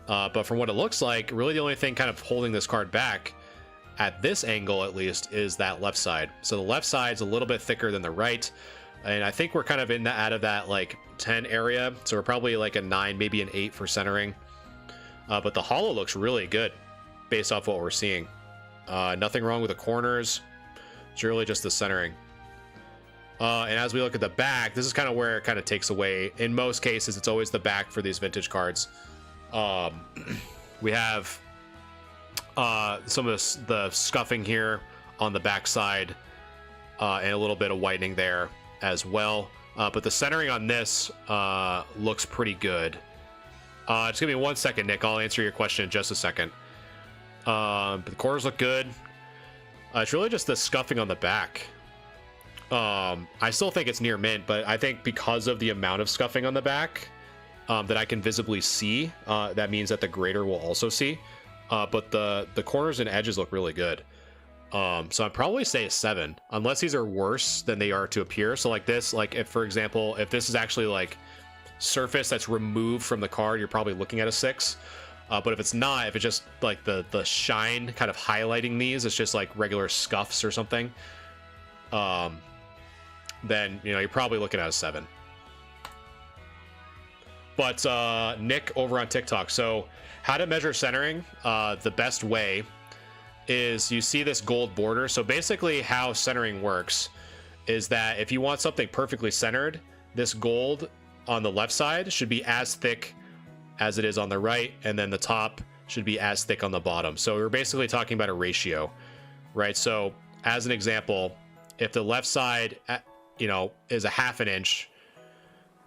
But from what it looks like, really the only thing kind of holding this card back, at this angle at least, is that left side. So the left side's a little bit thicker than the right, and I think we're kind of out of that like 10 area, so we're probably like a 9, maybe an 8 for centering. But the hollow looks really good based off what we're seeing. Nothing wrong with the corners. It's really just the centering. And as we look at the back, this is kind of where it kind of takes away. In most cases, it's always the back for these vintage cards. We have some of the scuffing here on the back side, and a little bit of whitening there as well. But the centering on this looks pretty good. Just give me 1 second, Nick. I'll answer your question in just a second. But the corners look good. It's really just the scuffing on the back. I still think it's near mint, but I think because of the amount of scuffing on the back that I can visibly see, that means that the grader will also see. But the corners and edges look really good. So I'd probably say a 7, unless these are worse than they are to appear. So like this, like if, for example, if this is actually like surface that's removed from the card, you're probably looking at a 6. But if it's not, if it's just like the shine kind of highlighting these, it's just like regular scuffs or something, then, you know, you're probably looking at a 7. But Nick over on TikTok, so how to measure centering, the best way is you see this gold border. So basically how centering works is that if you want something perfectly centered, this gold on the left side should be as thick as it is on the right, and then the top should be as thick on the bottom. So we're basically talking about a ratio, right? So as an example, if the left side, you know, is a 1/2 inch,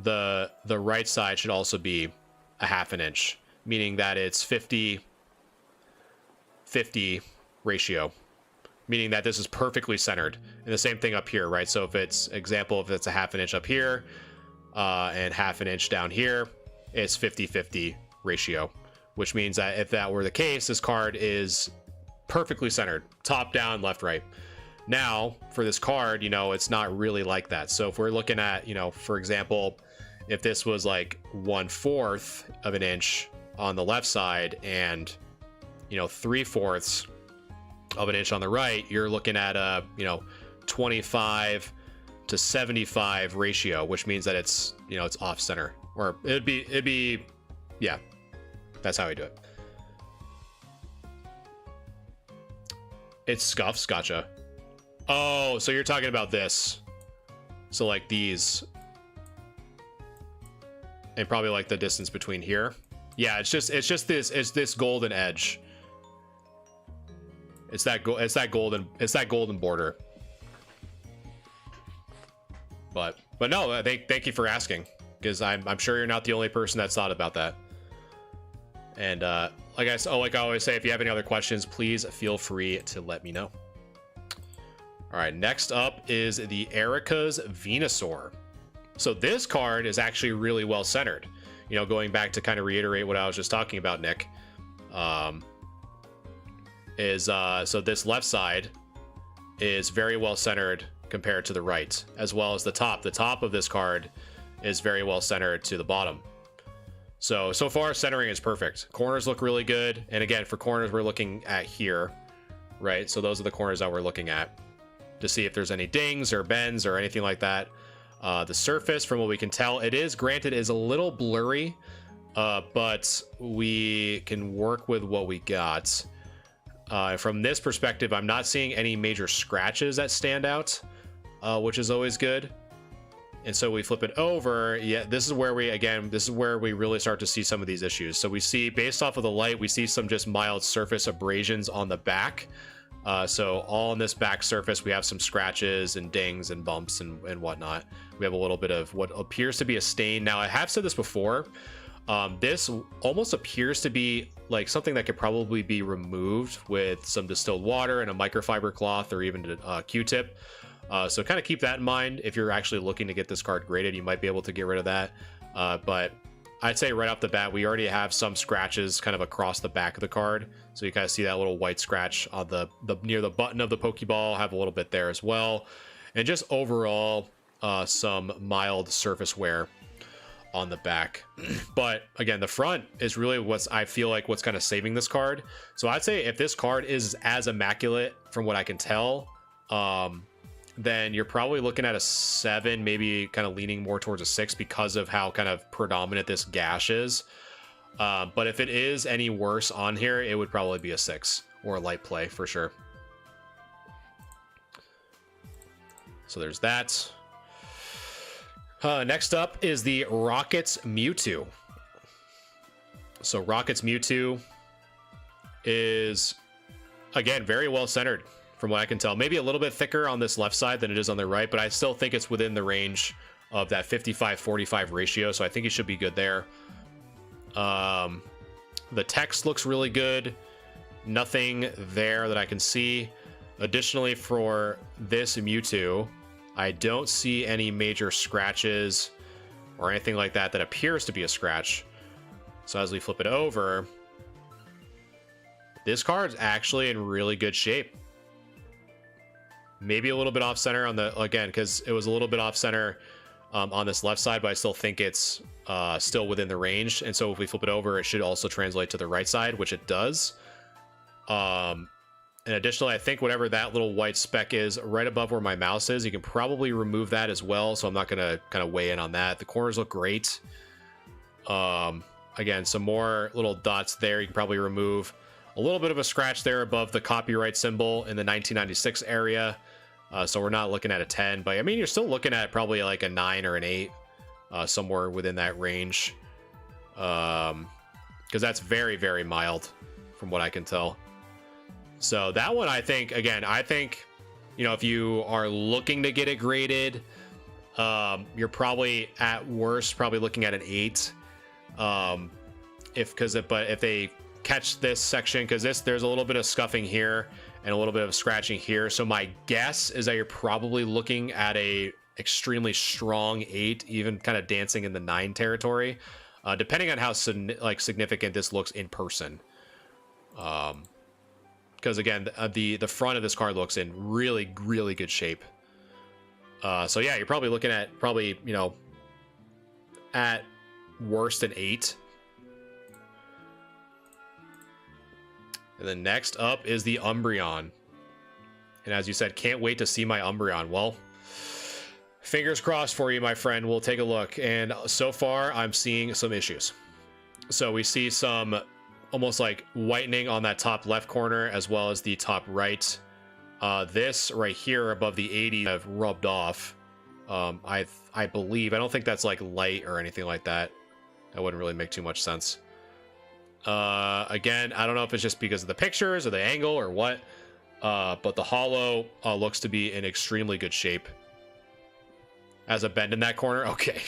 the right side should also be a 1/2 inch, meaning that it's 50-50 ratio, meaning that this is perfectly centered. And the same thing up here, right? So if it's a 1/2 inch up here, and 1/2 inch down here, it's 50-50 ratio, which means that if that were the case, this card is perfectly centered, top down, left, right. Now, for this card, you know, it's not really like that. So if we're looking at, you know, for example, if this was like 1/4 of an inch on the left side and, you know, 3/4 of an inch on the right, you're looking at a, you know, 25-75 ratio, which means that it's, you know, it's off center, or it'd be, yeah, that's how we do it. It's scuffs, gotcha. Oh, so you're talking about this. So like these, and probably like the distance between here. Yeah, it's just this golden edge. It's that golden border. But no, thank you for asking, because I'm sure you're not the only person that's thought about that. And like I always say, if you have any other questions, please feel free to let me know. All right, next up is the Erica's Venusaur. So this card is actually really well centered. You know, going back to kind of reiterate what I was just talking about, Nick, so this left side is very well centered compared to the right, as well as the top. The top of this card is very well centered to the bottom. So far centering is perfect. Corners look really good. And again, for corners, we're looking at here, right? So those are the corners that we're looking at to see if there's any dings or bends or anything like that. The surface, from what we can tell, granted, is a little blurry, but we can work with what we got. From this perspective, I'm not seeing any major scratches that stand out, which is always good. And so we flip it over. Yeah, this is where we really start to see some of these issues. So we see, based off of the light, we see some just mild surface abrasions on the back. So all on this back surface, we have some scratches and dings and bumps and whatnot. We have a little bit of what appears to be a stain. Now, I have said this before. This almost appears to be like something that could probably be removed with some distilled water and a microfiber cloth or even a Q-tip. So kind of keep that in mind. If you're actually looking to get this card graded, you might be able to get rid of that. But I'd say right off the bat, we already have some scratches kind of across the back of the card. So you kind of see that little white scratch on the near the button of the Pokeball, have a little bit there as well. And just overall, some mild surface wear on the back. But again, the front is really I feel like what's kind of saving this card. So I'd say if this card is as immaculate from what I can tell, then you're probably looking at a 7, maybe kind of leaning more towards a 6 because of how kind of predominant this gash is. But if it is any worse on here, it would probably be a 6 or a light play for sure. So there's that. Next up is the Rockets Mewtwo. So Rockets Mewtwo is, again, very well centered from what I can tell. Maybe a little bit thicker on this left side than it is on the right, but I still think it's within the range of that 55-45 ratio, so I think it should be good there. The text looks really good. Nothing there that I can see. Additionally, for this Mewtwo, I don't see any major scratches or anything like that that appears to be a scratch. So as we flip it over, this card's actually in really good shape. Maybe a little bit off center on the, again, because it was a little bit off center on this left side, but I still think it's still within the range. And so if we flip it over, it should also translate to the right side, which it does. And additionally, I think whatever that little white speck is right above where my mouse is, you can probably remove that as well. So I'm not going to kind of weigh in on that. The corners look great. Again, some more little dots there. You can probably remove a little bit of a scratch there above the copyright symbol in the 1996 area. So we're not looking at a 10, but I mean, you're still looking at probably like a 9 or an 8, somewhere within that range. Because that's very, very mild from what I can tell. So that one, I think, again, you know, if you are looking to get it graded, you're probably at worst, probably looking at an 8. But if they catch this section, because there's a little bit of scuffing here and a little bit of scratching here, so my guess is that you're probably looking at a extremely strong 8, even kind of dancing in the 9 territory, depending on how significant this looks in person. Because again, the front of this card looks in really, really good shape. So yeah, you're probably looking at you know, at worst an 8. And then next up is the Umbreon. And as you said, can't wait to see my Umbreon. Well, fingers crossed for you, my friend. We'll take a look. And so far, I'm seeing some issues. So we see some almost like whitening on that top left corner, as well as the top right. This right here above the 80 have rubbed off. I believe. I don't think that's like light or anything like that. That wouldn't really make too much sense. Again, I don't know if it's just because of the pictures or the angle or what, but the hollow looks to be in extremely good shape. As a bend in that corner, okay.